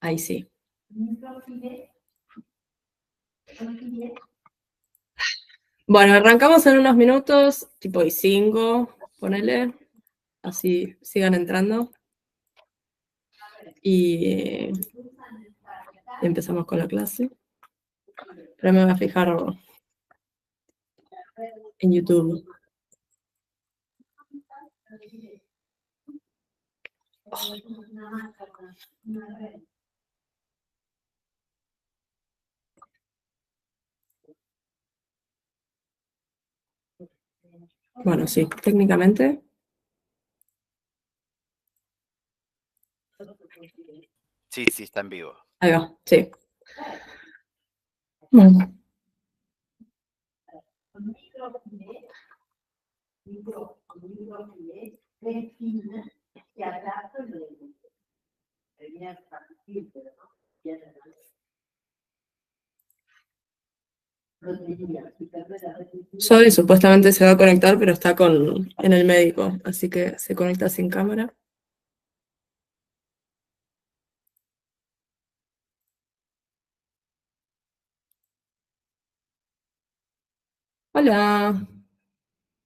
Ahí sí. Bueno, arrancamos en unos minutos, tipo y 5, ponele, así sigan entrando. Y empezamos con la clase. Pero me voy a fijar en YouTube. Bueno, sí, técnicamente. Sí, está en vivo. Ahí va, sí. Bueno. Zoe supuestamente se va a conectar, pero está en el médico, así que se conecta sin cámara. Hola.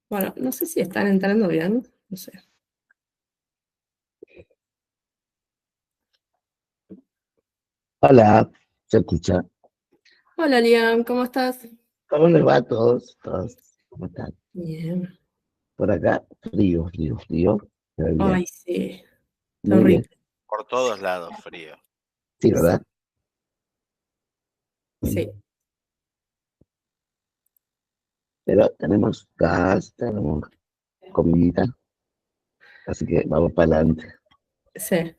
Bueno, no sé si están entrando bien, no sé. Hola, ¿se escucha? Hola, Liam, ¿cómo estás? ¿Cómo les va a todos? ¿Cómo están? Bien. Por acá, frío. Pero bien. Ay, sí, está Muy bien. horrible. Por todos lados, frío. Sí, ¿verdad? Sí. Pero tenemos gas, tenemos comidita, así que vamos para adelante. Sí.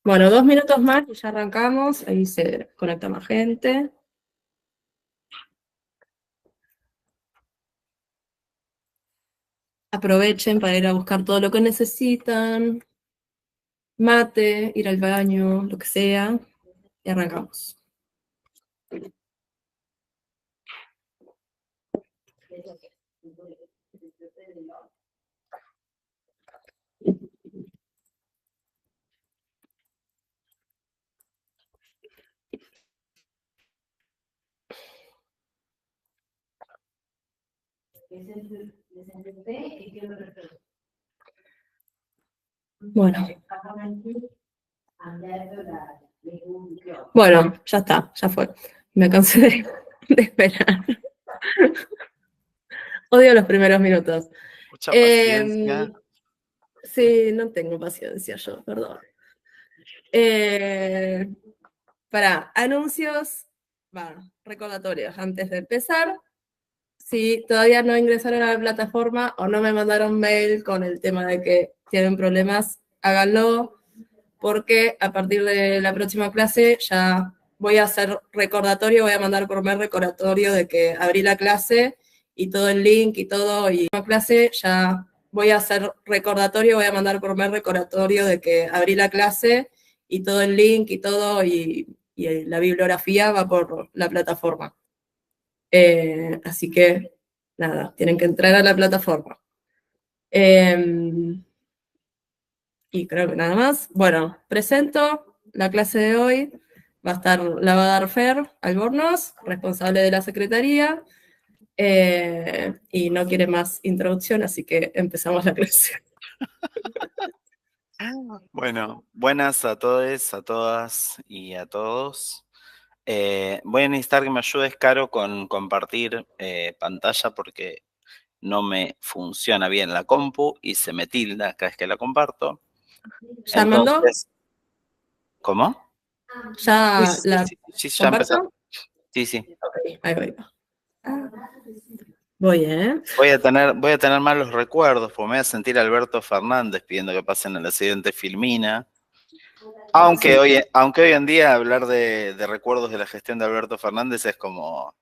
Bueno, 2 minutos más y ya arrancamos. Ahí se conecta más gente. Aprovechen para ir a buscar todo lo que necesitan. Mate, ir al baño, lo que sea. Y arrancamos. Bueno. Bueno, ya está, ya fue. Me cansé de esperar. Odio los primeros minutos. Mucha paciencia. Sí, no tengo paciencia yo, perdón. Para anuncios, recordatorios antes de empezar. Si todavía no ingresaron a la plataforma o no me mandaron mail con el tema de que tienen problemas, háganlo, porque a partir de la próxima clase ya voy a hacer recordatorio, voy a mandar por mail recordatorio de que abrí la clase y todo el link y todo, y la clase ya voy a hacer recordatorio, voy a mandar por mail recordatorio de que abrí la clase y todo el link y todo, y la bibliografía va por la plataforma. Así que, nada, tienen que entrar a la plataforma. Y creo que nada más. Bueno, presento la clase de hoy. La va a dar Fer Albornoz, responsable de la Secretaría, y no quiere más introducción, así que empezamos la clase. Bueno, buenas a todos, a todas y a todos. Voy a necesitar que me ayudes, Caro, con compartir pantalla porque no me funciona bien la compu y se me tilda cada vez que la comparto. ¿Ya mandó? ¿Cómo? ¿Ya la Ya empezó. comparto? Sí. Ok, ahí voy. Voy, Voy a tener malos recuerdos, porque me voy a sentir Alberto Fernández pidiendo que pasen el accidente Filmina. Aunque, sí. hoy en día hablar de recuerdos de la gestión de Alberto Fernández es como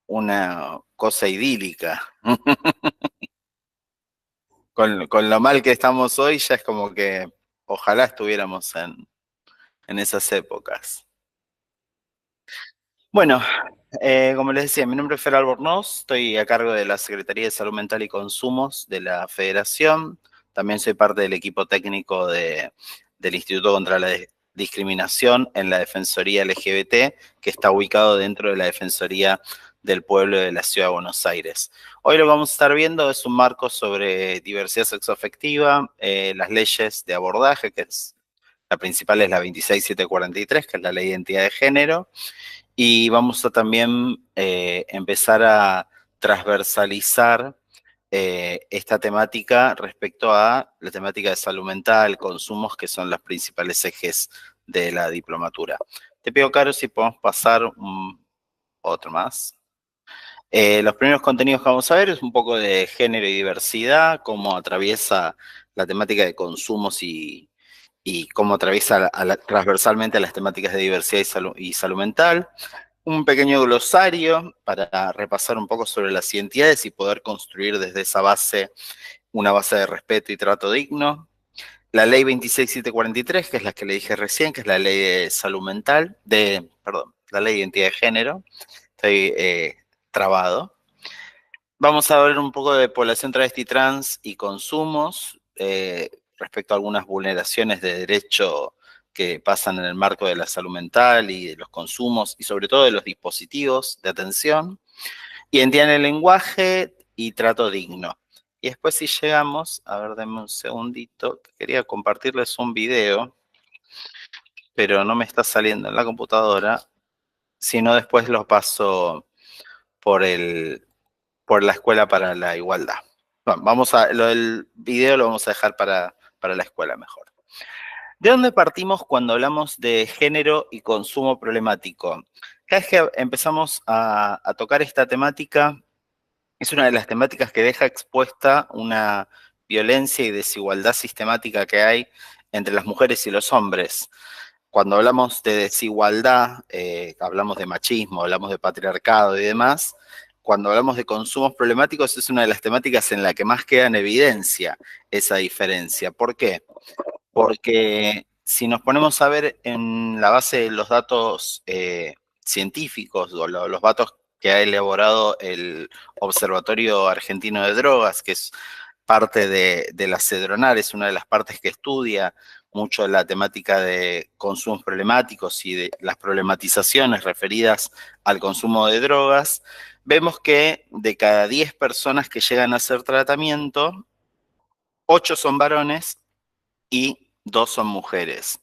una cosa idílica. Con lo mal que estamos hoy, ya es como que ojalá estuviéramos en esas épocas. Bueno, como les decía, mi nombre es Fer Albornoz, estoy a cargo de la Secretaría de Salud Mental y Consumos de la Federación. También soy parte del equipo técnico del Instituto contra la Discriminación en la Defensoría LGBT, que está ubicado dentro de la Defensoría del Pueblo de la Ciudad de Buenos Aires. Hoy lo que vamos a estar viendo es un marco sobre diversidad sexoafectiva, las leyes de abordaje, que es la principal es la 26743, que es la Ley de Identidad de Género, y vamos a también empezar a transversalizar esta temática respecto a la temática de salud mental, consumos, que son los principales ejes de la diplomatura. Te pido, Caro, si podemos pasar otro más. Los primeros contenidos que vamos a ver es un poco de género y diversidad, cómo atraviesa la temática de consumos y cómo atraviesa transversalmente las temáticas de diversidad y salud mental. Un pequeño glosario para repasar un poco sobre las identidades y poder construir desde esa base una base de respeto y trato digno. La ley 26743, que es la que le dije recién, que es la ley de salud mental, la ley de identidad de género. Estoy trabado. Vamos a ver un poco de población travesti trans y consumos respecto a algunas vulneraciones de derecho que pasan en el marco de la salud mental y de los consumos y sobre todo de los dispositivos de atención. Identidad en el lenguaje y trato digno. Y después si llegamos, a ver, denme un segundito, quería compartirles un video, pero no me está saliendo en la computadora, sino después lo paso por la Escuela para la Igualdad. Bueno, lo del video lo vamos a dejar para la escuela mejor. ¿De dónde partimos cuando hablamos de género y consumo problemático? Cada vez que empezamos a tocar esta temática, es una de las temáticas que deja expuesta una violencia y desigualdad sistemática que hay entre las mujeres y los hombres. Cuando hablamos de desigualdad, hablamos de machismo, hablamos de patriarcado y demás. Cuando hablamos de consumos problemáticos, es una de las temáticas en la que más queda en evidencia esa diferencia. ¿Por qué? Porque si nos ponemos a ver en la base de los datos científicos o los datos que ha elaborado el Observatorio Argentino de Drogas, que es parte de la CEDRONAR, es una de las partes que estudia mucho la temática de consumos problemáticos y de las problematizaciones referidas al consumo de drogas, vemos que de cada 10 personas que llegan a hacer tratamiento, 8 son varones y 2 son mujeres.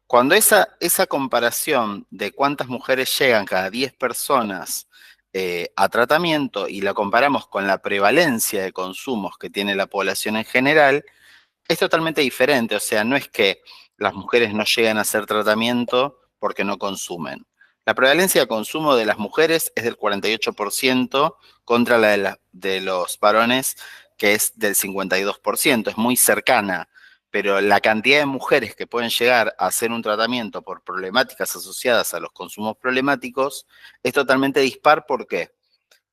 Cuando esa comparación de cuántas mujeres llegan cada 10 personas a tratamiento y la comparamos con la prevalencia de consumos que tiene la población en general, es totalmente diferente. O sea, no es que las mujeres no llegan a hacer tratamiento porque no consumen. La prevalencia de consumo de las mujeres es del 48% contra la de los varones, que es del 52%. Es muy cercana, pero la cantidad de mujeres que pueden llegar a hacer un tratamiento por problemáticas asociadas a los consumos problemáticos es totalmente dispar. ¿Por qué?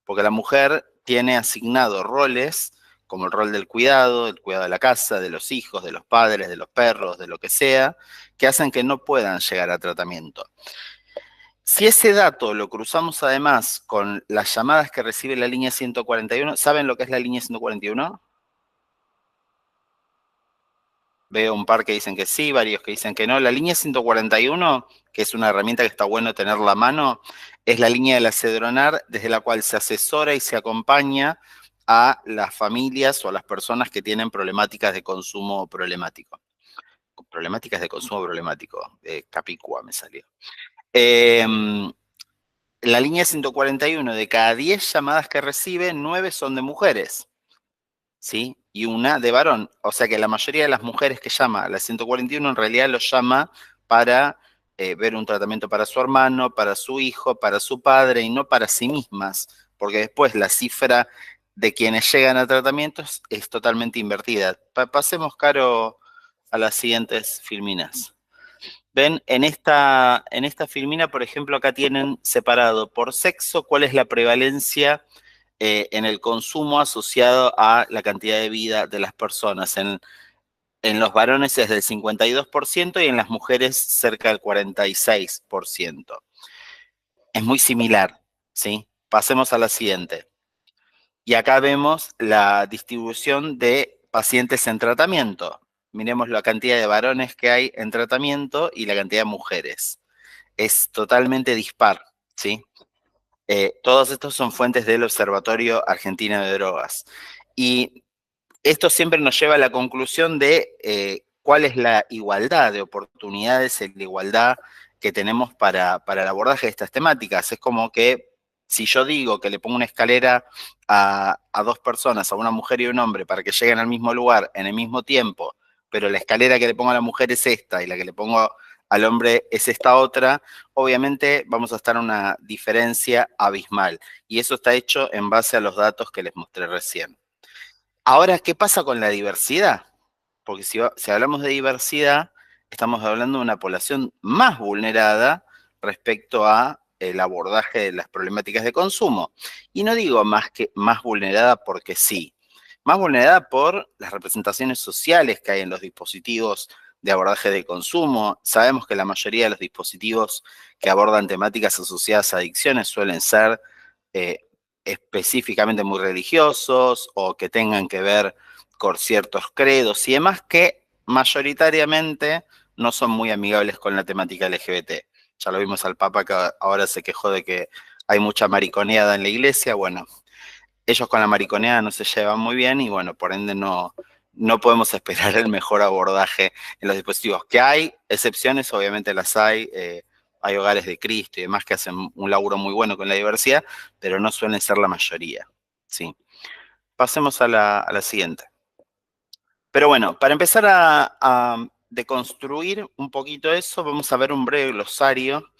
Porque la mujer tiene asignado roles como el rol del cuidado de la casa, de los hijos, de los padres, de los perros, de lo que sea, que hacen que no puedan llegar a tratamiento. Si ese dato lo cruzamos además con las llamadas que recibe la línea 141, ¿saben lo que es la línea 141? Veo un par que dicen que sí, varios que dicen que no. La línea 141, que es una herramienta que está bueno tenerla a mano, es la línea de la CEDRONAR desde la cual se asesora y se acompaña a las familias o a las personas que tienen problemáticas de consumo problemático. Problemáticas de consumo problemático, Capicúa me salió. La línea 141, de cada 10 llamadas que recibe, 9 son de mujeres, ¿sí? Y una de varón. O sea que la mayoría de las mujeres que llama a la 141 en realidad los llama para ver un tratamiento para su hermano, para su hijo, para su padre y no para sí mismas, porque después la cifra de quienes llegan a tratamientos es totalmente invertida. Pasemos, Caro, a las siguientes filminas. Ven, en esta filmina, por ejemplo, acá tienen separado por sexo cuál es la prevalencia en el consumo asociado a la cantidad de vida de las personas. En los varones es del 52% y en las mujeres cerca del 46%. Es muy similar, ¿sí? Pasemos a la siguiente. Y acá vemos la distribución de pacientes en tratamiento. Miremos la cantidad de varones que hay en tratamiento y la cantidad de mujeres. Es totalmente dispar, ¿sí? Todos estos son fuentes del Observatorio Argentino de Drogas. Y esto siempre nos lleva a la conclusión de cuál es la igualdad de oportunidades, la igualdad que tenemos para el abordaje de estas temáticas. Es como que si yo digo que le pongo una escalera a dos personas, a una mujer y un hombre, para que lleguen al mismo lugar en el mismo tiempo, pero la escalera que le pongo a la mujer es esta y la que le pongo al hombre es esta otra, obviamente vamos a estar en una diferencia abismal. Y eso está hecho en base a los datos que les mostré recién. Ahora, ¿qué pasa con la diversidad? Porque si hablamos de diversidad, estamos hablando de una población más vulnerada respecto a el abordaje de las problemáticas de consumo. Y no digo más vulnerada porque sí, más vulnerada por las representaciones sociales que hay en los dispositivos de abordaje de consumo. Sabemos que la mayoría de los dispositivos que abordan temáticas asociadas a adicciones suelen ser específicamente muy religiosos o que tengan que ver con ciertos credos y demás que mayoritariamente no son muy amigables con la temática LGBT. Ya lo vimos al Papa que ahora se quejó de que hay mucha mariconeada en la iglesia. Bueno, ellos con la mariconeada no se llevan muy bien y bueno, por ende no podemos esperar el mejor abordaje en los dispositivos. Que hay excepciones, obviamente las hay hogares de Cristo y demás que hacen un laburo muy bueno con la diversidad, pero no suelen ser la mayoría. ¿Sí? Pasemos a la siguiente. Pero bueno, para empezar a deconstruir un poquito eso, vamos a ver un breve glosario.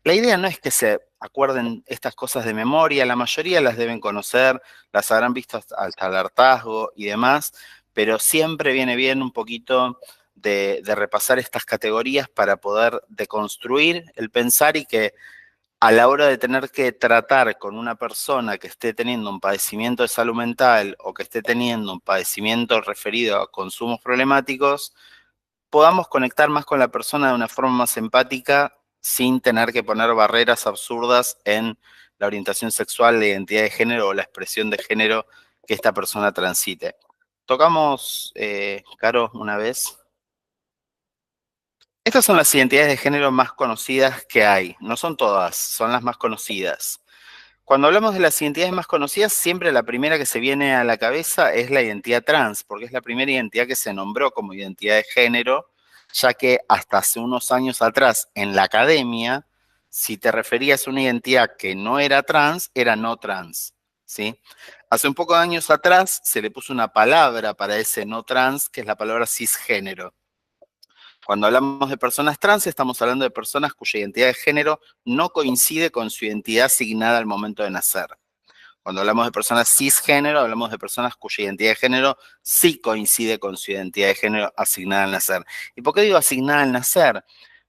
La idea no es que se acuerden estas cosas de memoria, la mayoría las deben conocer, las habrán visto hasta el hartazgo y demás, pero siempre viene bien un poquito de repasar estas categorías para poder deconstruir el pensar y que a la hora de tener que tratar con una persona que esté teniendo un padecimiento de salud mental o que esté teniendo un padecimiento referido a consumos problemáticos, podamos conectar más con la persona de una forma más empática sin tener que poner barreras absurdas en la orientación sexual, la identidad de género o la expresión de género que esta persona transite. Tocamos, Caro, una vez. Estas son las identidades de género más conocidas que hay. No son todas, son las más conocidas. Cuando hablamos de las identidades más conocidas, siempre la primera que se viene a la cabeza es la identidad trans, porque es la primera identidad que se nombró como identidad de género, ya que hasta hace unos años atrás en la academia, si te referías a una identidad que no era trans, era no trans, ¿sí? Hace un poco de años atrás se le puso una palabra para ese no trans, que es la palabra cisgénero. Cuando hablamos de personas trans, estamos hablando de personas cuya identidad de género no coincide con su identidad asignada al momento de nacer. Cuando hablamos de personas cisgénero, hablamos de personas cuya identidad de género sí coincide con su identidad de género asignada al nacer. ¿Y por qué digo asignada al nacer?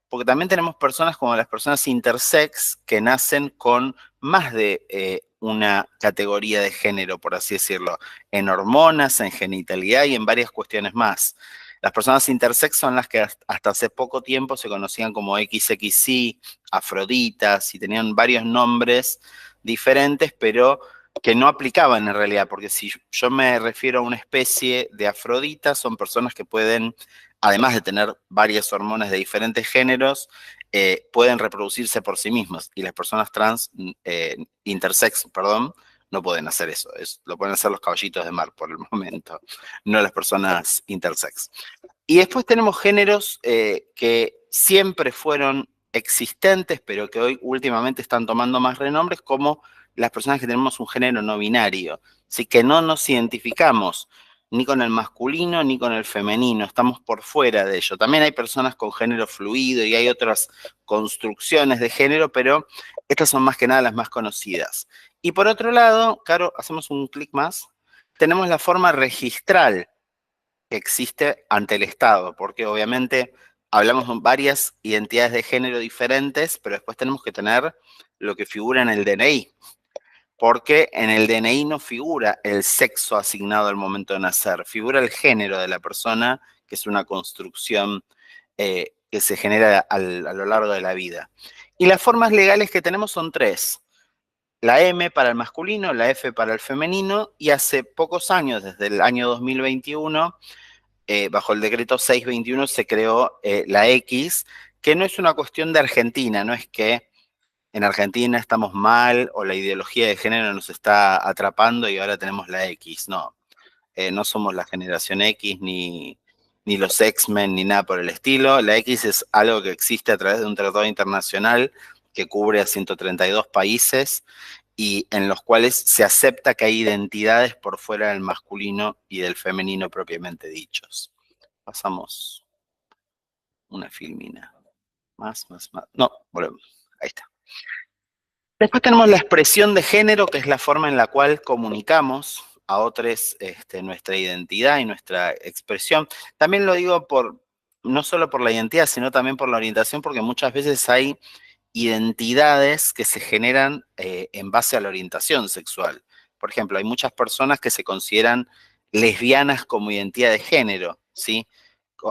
Porque también tenemos personas como las personas intersex que nacen con más de una categoría de género, por así decirlo, en hormonas, en genitalidad y en varias cuestiones más. Las personas intersex son las que hasta hace poco tiempo se conocían como XXI, afroditas, y tenían varios nombres diferentes, pero que no aplicaban en realidad, porque si yo me refiero a una especie de afrodita, son personas que pueden, además de tener varias hormonas de diferentes géneros, pueden reproducirse por sí mismos, y las personas trans, intersex, perdón, no pueden hacer eso. Lo pueden hacer los caballitos de mar por el momento, no las personas intersex. Y después tenemos géneros que siempre fueron existentes, pero que hoy últimamente están tomando más renombres, como las personas que tenemos un género no binario. Así que no nos identificamos ni con el masculino ni con el femenino, estamos por fuera de ello. También hay personas con género fluido y hay otras construcciones de género, pero estas son más que nada las más conocidas. Y por otro lado, Caro, hacemos un clic más, tenemos la forma registral que existe ante el Estado, porque obviamente hablamos de varias identidades de género diferentes, pero después tenemos que tener lo que figura en el DNI, porque en el DNI no figura el sexo asignado al momento de nacer, figura el género de la persona, que es una construcción que se genera a lo largo de la vida. Y las formas legales que tenemos son tres. la M para el masculino, la F para el femenino, y hace pocos años, desde el año 2021, bajo el decreto 621 se creó la X, que no es una cuestión de Argentina, no es que en Argentina estamos mal o la ideología de género nos está atrapando y ahora tenemos la X, no. No somos la generación X ni los X-Men ni nada por el estilo. La X es algo que existe a través de un tratado internacional que cubre a 132 países y en los cuales se acepta que hay identidades por fuera del masculino y del femenino propiamente dichos. Pasamos una filmina. Más. No, volvemos. Ahí está. Después tenemos la expresión de género, que es la forma en la cual comunicamos a otros nuestra identidad y nuestra expresión. También lo digo no solo por la identidad, sino también por la orientación, porque muchas veces hay identidades que se generan en base a la orientación sexual. Por ejemplo, hay muchas personas que se consideran lesbianas como identidad de género, ¿sí?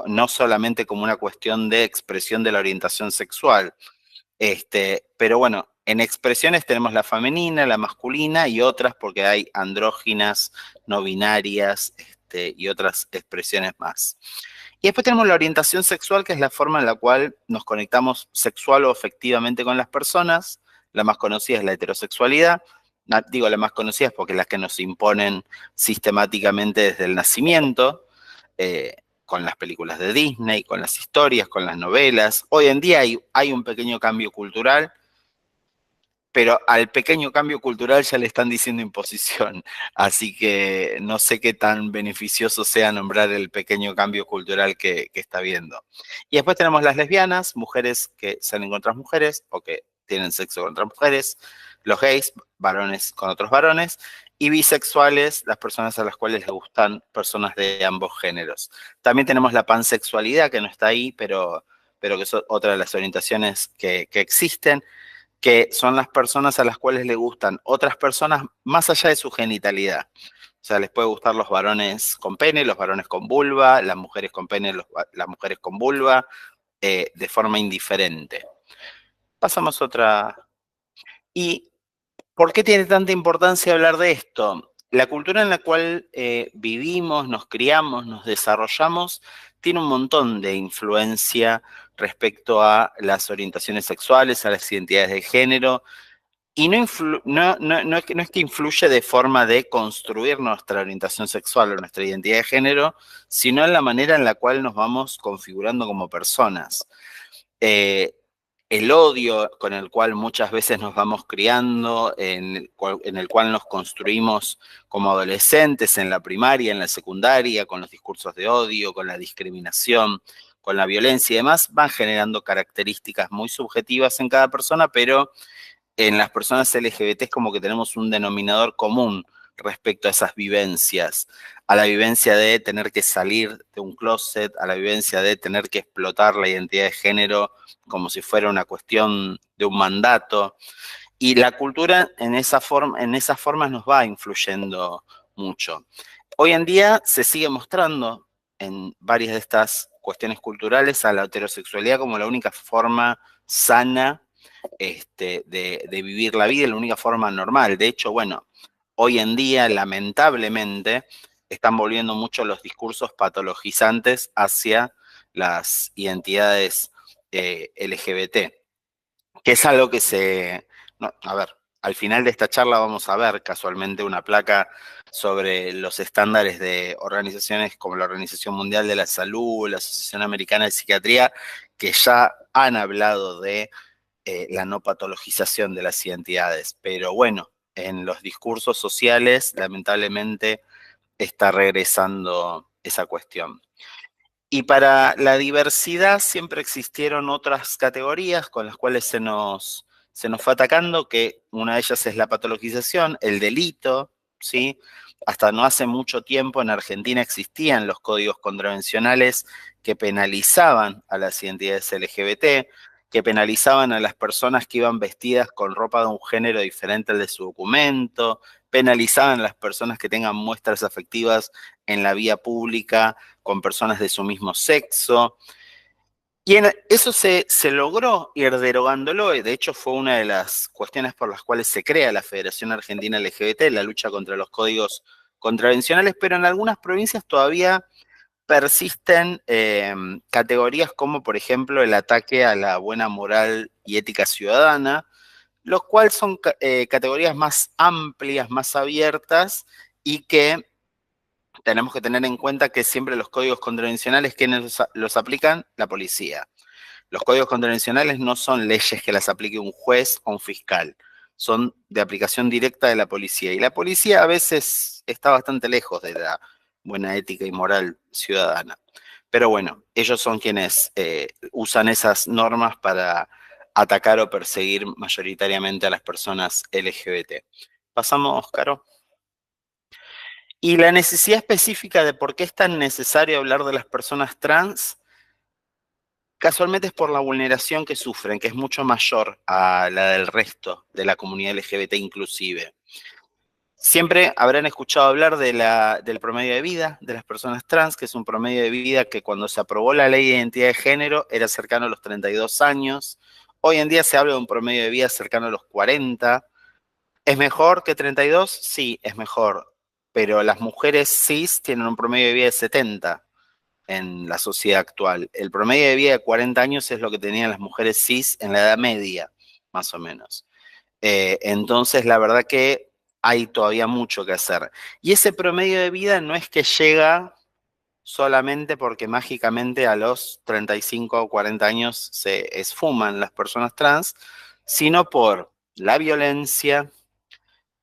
No solamente como una cuestión de expresión de la orientación sexual. Pero bueno, en expresiones tenemos la femenina, la masculina y otras porque hay andróginas, no binarias y otras expresiones más. Y después tenemos la orientación sexual, que es la forma en la cual nos conectamos sexual o afectivamente con las personas. La más conocida es la heterosexualidad. Digo, la más conocida es porque es la que nos imponen sistemáticamente desde el nacimiento. Con las películas de Disney, con las historias, con las novelas. Hoy en día hay un pequeño cambio cultural, pero al pequeño cambio cultural ya le están diciendo imposición, así que no sé qué tan beneficioso sea nombrar el pequeño cambio cultural que está viendo. Y después tenemos las lesbianas, mujeres que salen con otras mujeres o que tienen sexo con otras mujeres, los gays, varones con otros varones, y bisexuales, las personas a las cuales les gustan personas de ambos géneros. También tenemos la pansexualidad, que no está ahí, pero que es otra de las orientaciones que existen, que son las personas a las cuales le gustan otras personas más allá de su genitalidad. O sea, les puede gustar los varones con pene, los varones con vulva, las mujeres con pene, las mujeres con vulva, de forma indiferente. Pasamos a otra. ¿Y por qué tiene tanta importancia hablar de esto? La cultura en la cual vivimos, nos criamos, nos desarrollamos, tiene un montón de influencia respecto a las orientaciones sexuales, a las identidades de género, y no es que influye de forma de construir nuestra orientación sexual o nuestra identidad de género, sino en la manera en la cual nos vamos configurando como personas. El odio con el cual muchas veces nos vamos criando, en el cual nos construimos como adolescentes en la primaria, en la secundaria, con los discursos de odio, con la discriminación, con la violencia y demás, van generando características muy subjetivas en cada persona, pero en las personas LGBT es como que tenemos un denominador común respecto a esas vivencias, a la vivencia de tener que salir de un closet, a la vivencia de tener que explotar la identidad de género como si fuera una cuestión de un mandato. Y la cultura en esas formas nos va influyendo mucho. Hoy en día se sigue mostrando en varias de estas cuestiones culturales a la heterosexualidad como la única forma sana de vivir la vida, la única forma normal. De hecho, bueno, hoy en día, lamentablemente, están volviendo mucho los discursos patologizantes hacia las identidades LGBT, que es algo que a ver, al final de esta charla vamos a ver casualmente una placa sobre los estándares de organizaciones como la Organización Mundial de la Salud, la Asociación Americana de Psiquiatría, que ya han hablado de la no patologización de las identidades. Pero bueno, en los discursos sociales, lamentablemente, está regresando esa cuestión. Y para la diversidad siempre existieron otras categorías con las cuales se nos fue atacando, que una de ellas es la patologización, el delito, ¿sí? Hasta no hace mucho tiempo en Argentina existían los códigos contravencionales que penalizaban a las identidades LGBT, que penalizaban a las personas que iban vestidas con ropa de un género diferente al de su documento, penalizaban a las personas que tengan muestras afectivas en la vía pública con personas de su mismo sexo. Y eso se logró ir derogándolo, y de hecho fue una de las cuestiones por las cuales se crea la Federación Argentina LGBT, la lucha contra los códigos contravencionales, pero en algunas provincias todavía persisten categorías como, por ejemplo, el ataque a la buena moral y ética ciudadana, los cuales son categorías más amplias, más abiertas, y que tenemos que tener en cuenta que siempre los códigos contravencionales, ¿quiénes los aplican? La policía. Los códigos contravencionales no son leyes que las aplique un juez o un fiscal, son de aplicación directa de la policía. Y la policía a veces está bastante lejos de la buena ética y moral ciudadana. Pero bueno, ellos son quienes usan esas normas para atacar o perseguir mayoritariamente a las personas LGBT. Pasamos, Caro. Y la necesidad específica de por qué es tan necesario hablar de las personas trans, casualmente es por la vulneración que sufren, que es mucho mayor a la del resto de la comunidad LGBT inclusive. Siempre habrán escuchado hablar del promedio de vida de las personas trans, que es un promedio de vida que cuando se aprobó la ley de identidad de género era cercano a los 32 años. Hoy en día se habla de un promedio de vida cercano a los 40. ¿Es mejor que 32? Sí, es mejor. Pero las mujeres cis tienen un promedio de vida de 70 en la sociedad actual. El promedio de vida de 40 años es lo que tenían las mujeres cis en la Edad Media, más o menos. Entonces, la verdad que hay todavía mucho que hacer. Y ese promedio de vida no es que llega solamente porque mágicamente a los 35 o 40 años se esfuman las personas trans, sino por la violencia,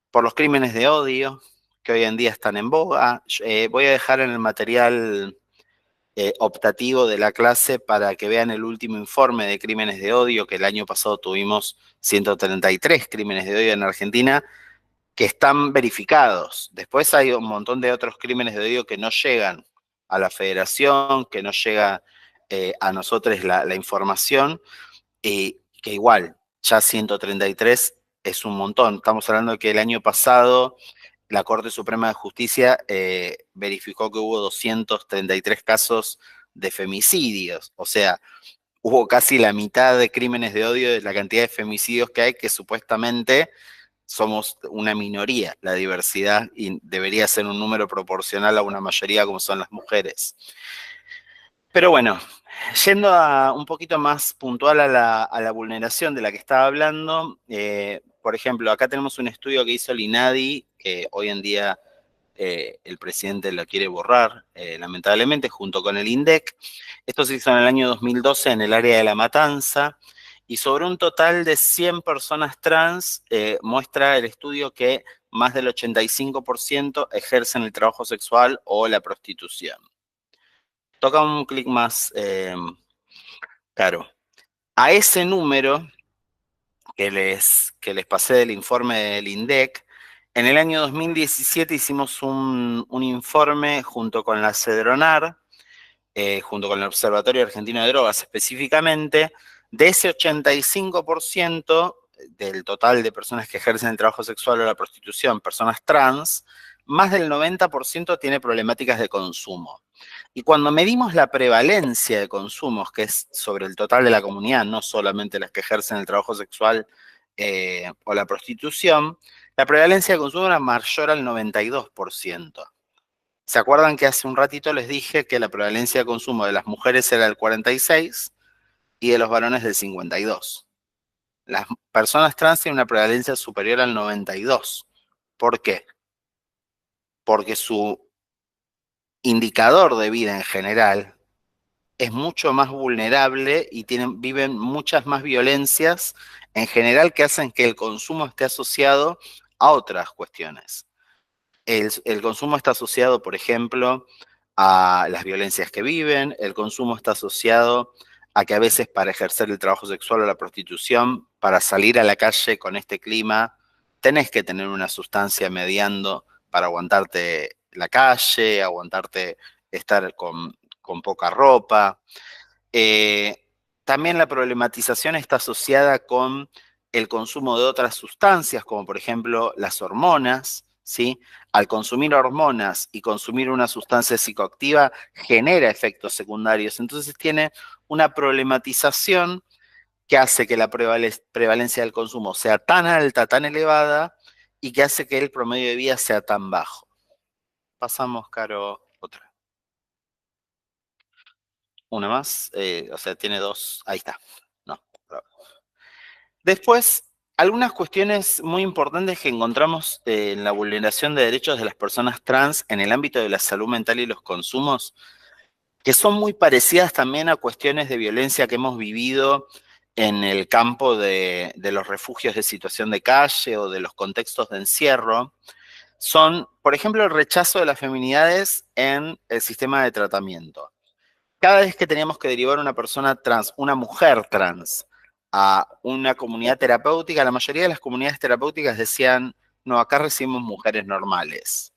por los crímenes de odio, que hoy en día están en boga. Voy a dejar en el material optativo de la clase para que vean el último informe de crímenes de odio, que el año pasado tuvimos 133 crímenes de odio en Argentina, que están verificados. Después hay un montón de otros crímenes de odio que no llegan a la federación, que no llega a nosotros la información, y que igual, ya 133 es un montón. Estamos hablando de que el año pasado la Corte Suprema de Justicia verificó que hubo 233 casos de femicidios. O sea, hubo casi la mitad de crímenes de odio de la cantidad de femicidios que hay, que supuestamente somos una minoría. La diversidad y debería ser un número proporcional a una mayoría como son las mujeres. Pero bueno, yendo a un poquito más puntual a la vulneración de la que estaba hablando, por ejemplo, acá tenemos un estudio que hizo el INADI, que hoy en día el presidente lo quiere borrar, lamentablemente, junto con el INDEC. Esto se hizo en el año 2012 en el área de La Matanza, y sobre un total de 100 personas trans, muestra el estudio que más del 85% ejercen el trabajo sexual o la prostitución. Toca un clic más, Caro. A ese número que les pasé del informe del INDEC, en el año 2017 hicimos un informe junto con la CEDRONAR, junto con el Observatorio Argentino de Drogas específicamente. De ese 85% del total de personas que ejercen el trabajo sexual o la prostitución, personas trans, más del 90% tiene problemáticas de consumo. Y cuando medimos la prevalencia de consumos, que es sobre el total de la comunidad, no solamente las que ejercen el trabajo sexual o la prostitución, la prevalencia de consumo era mayor al 92%. ¿Se acuerdan que hace un ratito les dije que la prevalencia de consumo de las mujeres era el 46% y de los varones del 52%? Las personas trans tienen una prevalencia superior al 92%. ¿Por qué? Porque su indicador de vida en general es mucho más vulnerable y viven muchas más violencias en general que hacen que el consumo esté asociado a otras cuestiones. El consumo está asociado, por ejemplo, a las violencias que viven. El consumo está asociado a que a veces para ejercer el trabajo sexual o la prostitución, para salir a la calle con este clima, tenés que tener una sustancia mediando para aguantarte la calle, aguantarte estar con poca ropa. También la problematización está asociada con el consumo de otras sustancias, como por ejemplo las hormonas, ¿sí? Al consumir hormonas y consumir una sustancia psicoactiva genera efectos secundarios. Entonces tiene una problematización que hace que la prevalencia del consumo sea tan alta, tan elevada, y que hace que el promedio de vida sea tan bajo. Pasamos, Caro, otra. Una más, o sea, tiene dos, ahí está. No. Después, algunas cuestiones muy importantes que encontramos en la vulneración de derechos de las personas trans en el ámbito de la salud mental y los consumos, que son muy parecidas también a cuestiones de violencia que hemos vivido en el campo de los refugios de situación de calle o de los contextos de encierro, son, por ejemplo, el rechazo de las feminidades en el sistema de tratamiento. Cada vez que teníamos que derivar una persona trans, una mujer trans, a una comunidad terapéutica, la mayoría de las comunidades terapéuticas decían, no, acá recibimos mujeres normales.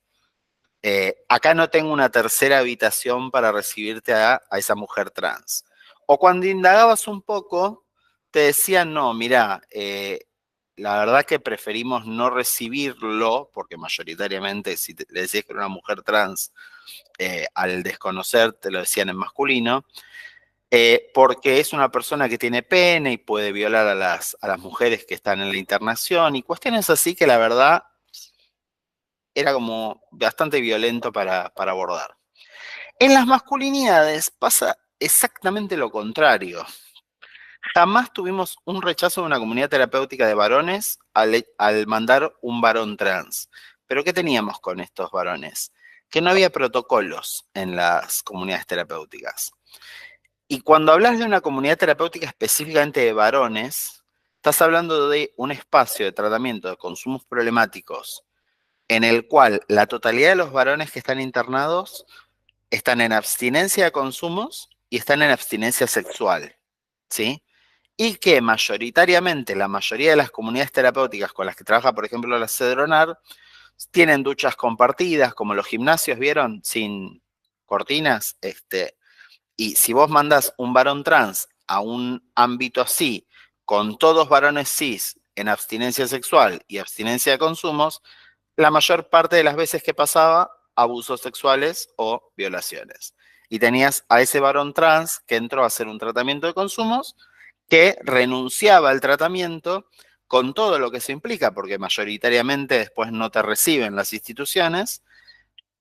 Acá no tengo una tercera habitación para recibirte a esa mujer trans. O cuando indagabas un poco, te decían, no, mira, la verdad que preferimos no recibirlo, porque mayoritariamente si le decías que era una mujer trans, al desconocer te lo decían en masculino, porque es una persona que tiene pene y puede violar a las mujeres que están en la internación y cuestiones así que la verdad era como bastante violento para abordar. En las masculinidades pasa exactamente lo contrario. Jamás tuvimos un rechazo de una comunidad terapéutica de varones al mandar un varón trans. Pero ¿qué teníamos con estos varones? Que no había protocolos en las comunidades terapéuticas. Y cuando hablas de una comunidad terapéutica específicamente de varones, estás hablando de un espacio de tratamiento de consumos problemáticos en el cual la totalidad de los varones que están internados están en abstinencia de consumos y están en abstinencia sexual, ¿sí? Y que mayoritariamente la mayoría de las comunidades terapéuticas con las que trabaja, por ejemplo, la Cedronar, tienen duchas compartidas, como los gimnasios, ¿vieron? Sin cortinas, y si vos mandás un varón trans a un ámbito así, con todos varones cis en abstinencia sexual y abstinencia de consumos, la mayor parte de las veces que pasaba, abusos sexuales o violaciones. Y tenías a ese varón trans que entró a hacer un tratamiento de consumos, que renunciaba al tratamiento con todo lo que se implica, porque mayoritariamente después no te reciben las instituciones,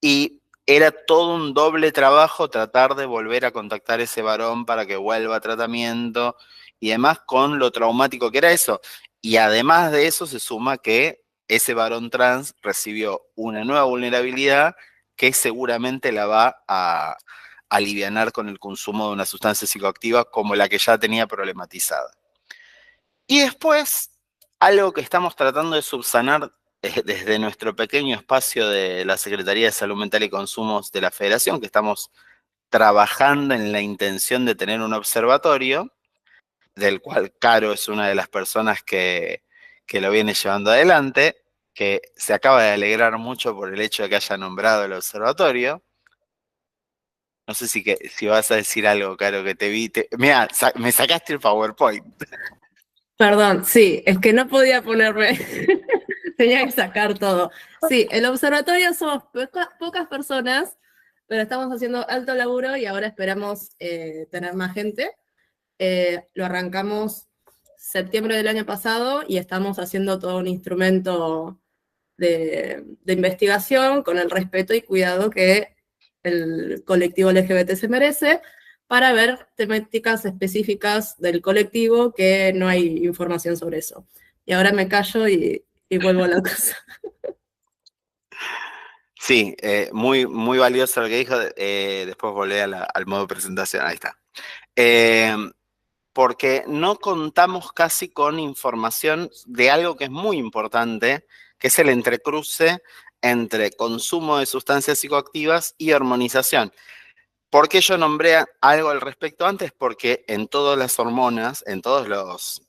y era todo un doble trabajo tratar de volver a contactar a ese varón para que vuelva a tratamiento y demás, con lo traumático que era eso. Y además de eso se suma que ese varón trans recibió una nueva vulnerabilidad que seguramente la va a alivianar con el consumo de una sustancia psicoactiva como la que ya tenía problematizada. Y después, algo que estamos tratando de subsanar desde nuestro pequeño espacio de la Secretaría de Salud Mental y Consumos de la Federación, que estamos trabajando en la intención de tener un observatorio, del cual Caro es una de las personas que lo viene llevando adelante, que se acaba de alegrar mucho por el hecho de que haya nombrado el observatorio. No sé si vas a decir algo, Caro, que te vi. Mira, me sacaste el PowerPoint. Perdón, sí, es que no podía ponerme, tenía que sacar todo. Sí, el observatorio somos pocas personas, pero estamos haciendo alto laburo y ahora esperamos tener más gente. Lo arrancamos septiembre del año pasado y estamos haciendo todo un instrumento de investigación con el respeto y cuidado que el colectivo LGBT se merece, para ver temáticas específicas del colectivo que no hay información sobre eso. Y ahora me callo y vuelvo a la casa. Sí, muy, muy valioso lo que dijo. Después volví al modo presentación, ahí está. Porque no contamos casi con información de algo que es muy importante, que es el entrecruce entre consumo de sustancias psicoactivas y hormonización. ¿Por qué yo nombré algo al respecto antes? Porque en todas las hormonas, en todas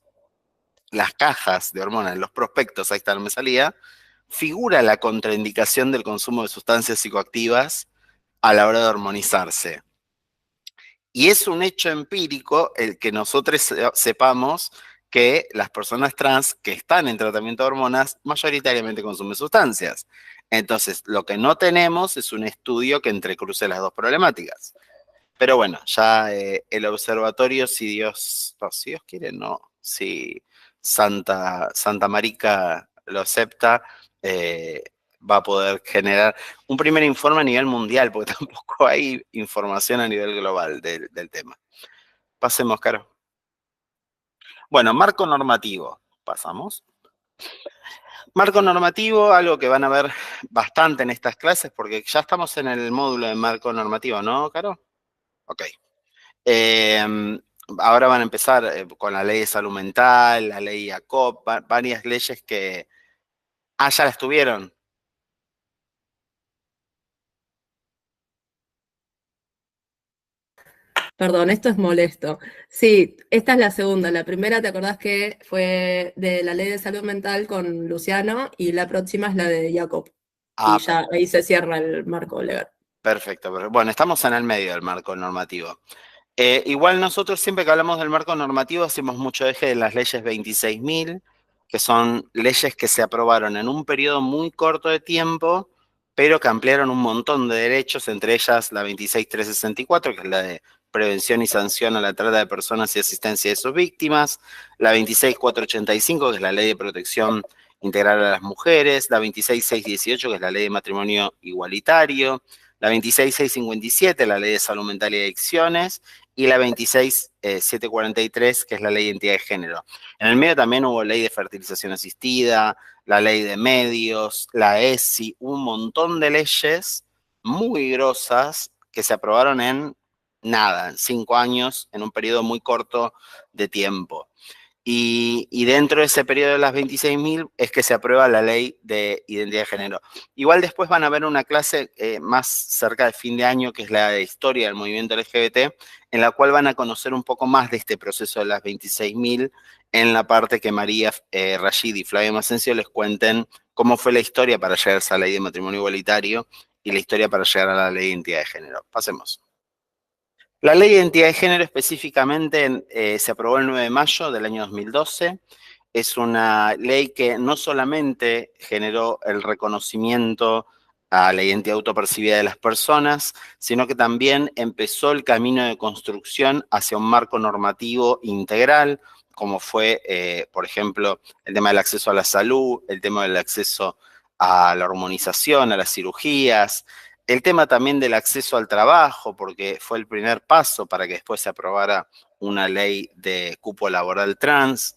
las cajas de hormonas, en los prospectos, ahí está, no me salía, figura la contraindicación del consumo de sustancias psicoactivas a la hora de hormonizarse. Y es un hecho empírico el que nosotros sepamos que las personas trans que están en tratamiento de hormonas mayoritariamente consumen sustancias. Entonces, lo que no tenemos es un estudio que entrecruce las dos problemáticas. Pero bueno, ya el observatorio, si Dios quiere, no, si Santa Marica lo acepta, eh, va a poder generar un primer informe a nivel mundial, porque tampoco hay información a nivel global del tema. Pasemos, Caro. Bueno, marco normativo. Pasamos. Marco normativo, algo que van a ver bastante en estas clases, porque ya estamos en el módulo de marco normativo, ¿no, Caro? Ok. Ahora van a empezar con la ley de salud mental, la ley ACOP, varias leyes que... Ah, ya las tuvieron. Perdón, esto es molesto. Sí, esta es la segunda. La primera, ¿te acordás que fue de la ley de salud mental con Luciano? Y la próxima es la de Jacob. Y Ah, ya ahí se cierra el marco legal. perfecto. Bueno, estamos en el medio del marco normativo. Igual nosotros siempre que hablamos del marco normativo hacemos mucho eje de las leyes 26.000, que son leyes que se aprobaron en un periodo muy corto de tiempo, pero que ampliaron un montón de derechos, entre ellas la 26.364, que es la de prevención y sanción a la trata de personas y asistencia de sus víctimas, la 26.485, que es la ley de protección integral a las mujeres, la 26.618, que es la ley de matrimonio igualitario, la 26.657, la ley de salud mental y adicciones, y la 26.743, que es la ley de identidad de género. En el medio también hubo ley de fertilización asistida, la ley de medios, la ESI, un montón de leyes muy grosas que se aprobaron en nada, en 5 años, en un periodo muy corto de tiempo. Y dentro de ese periodo de las 26.000 es que se aprueba la ley de identidad de género. Igual después van a ver una clase más cerca de fin de año, que es la de historia del movimiento LGBT, en la cual van a conocer un poco más de este proceso de las 26.000, en la parte que María Rashid y Flavia Macencio les cuenten cómo fue la historia para llegar a esa ley de matrimonio igualitario y la historia para llegar a la ley de identidad de género. Pasemos. La ley de identidad de género específicamente se aprobó el 9 de mayo del año 2012. Es una ley que no solamente generó el reconocimiento a la identidad autopercibida de las personas, sino que también empezó el camino de construcción hacia un marco normativo integral, como fue, por ejemplo, el tema del acceso a la salud, el tema del acceso a la hormonización, a las cirugías, el tema también del acceso al trabajo, porque fue el primer paso para que después se aprobara una ley de cupo laboral trans.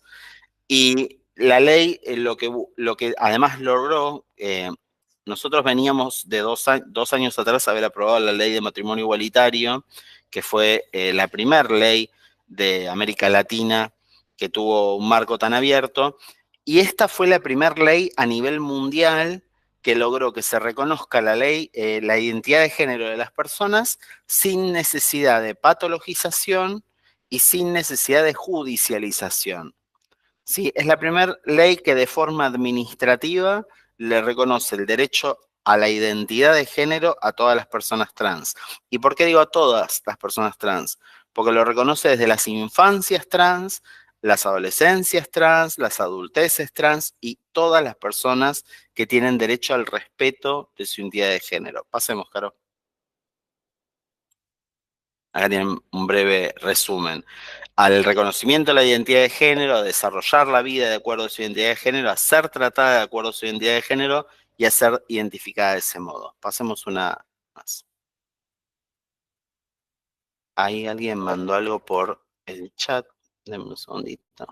Y la ley lo que además logró, nosotros veníamos de 2 años atrás a haber aprobado la ley de matrimonio igualitario, que fue la primera ley de América Latina que tuvo un marco tan abierto. Y esta fue la primera ley a nivel mundial que logró que se reconozca la ley, la identidad de género de las personas sin necesidad de patologización y sin necesidad de judicialización. Sí, es la primera ley que de forma administrativa le reconoce el derecho a la identidad de género a todas las personas trans. ¿Y por qué digo a todas las personas trans? Porque lo reconoce desde las infancias trans, las adolescencias trans, las adulteces trans y todas las personas que tienen derecho al respeto de su identidad de género. Pasemos, Caro. Acá tienen un breve resumen. Al reconocimiento de la identidad de género, a desarrollar la vida de acuerdo a su identidad de género, a ser tratada de acuerdo a su identidad de género y a ser identificada de ese modo. Pasemos una más. Ahí alguien mandó algo por el chat. Denme un segundito.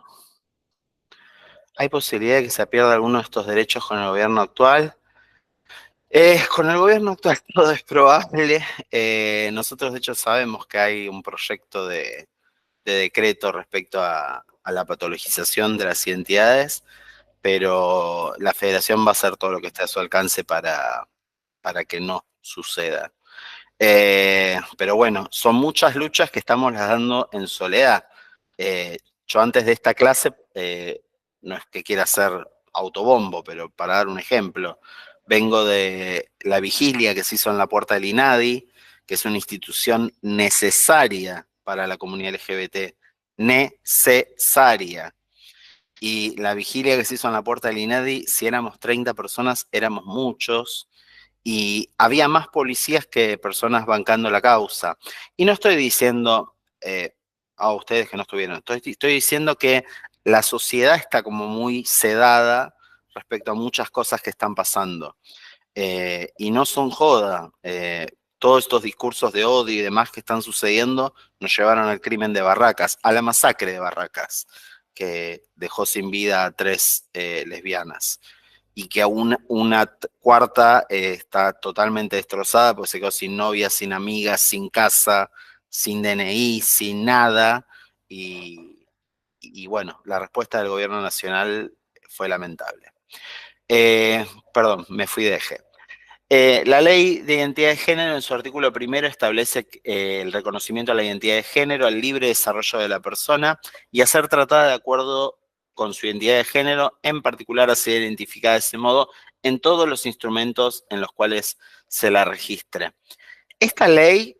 ¿Hay posibilidad de que se pierda alguno de estos derechos con el gobierno actual? Con el gobierno actual todo es probable. Nosotros de hecho sabemos que hay un proyecto de decreto respecto a la patologización de las identidades, pero la federación va a hacer todo lo que esté a su alcance para que no suceda. Pero bueno, son muchas luchas que estamos dando en soledad. Yo antes de esta clase, no es que quiera hacer autobombo, pero para dar un ejemplo, vengo de la vigilia que se hizo en la puerta del INADI, que es una institución necesaria para la comunidad LGBT, necesaria. Y la vigilia que se hizo en la puerta del INADI, si éramos 30 personas, éramos muchos. y había más policías que personas bancando la causa. Y no estoy diciendo a ustedes que no estuvieron, estoy diciendo que la sociedad está como muy sedada respecto a muchas cosas que están pasando. Y no son joda. Todos estos discursos de odio y demás que están sucediendo nos llevaron al crimen de Barracas, a la masacre de Barracas, que dejó sin vida a 3 lesbianas. Y que una cuarta está totalmente destrozada porque se quedó sin novia, sin amigas, sin casa, sin DNI, sin nada. Y bueno, la respuesta del gobierno nacional fue lamentable. Perdón, me fui de eje. La ley de identidad de género en su artículo primero establece el reconocimiento a la identidad de género, al libre desarrollo de la persona y a ser tratada de acuerdo con su identidad de género, en particular a ser identificada de ese modo en todos los instrumentos en los cuales se la registre. Esta ley,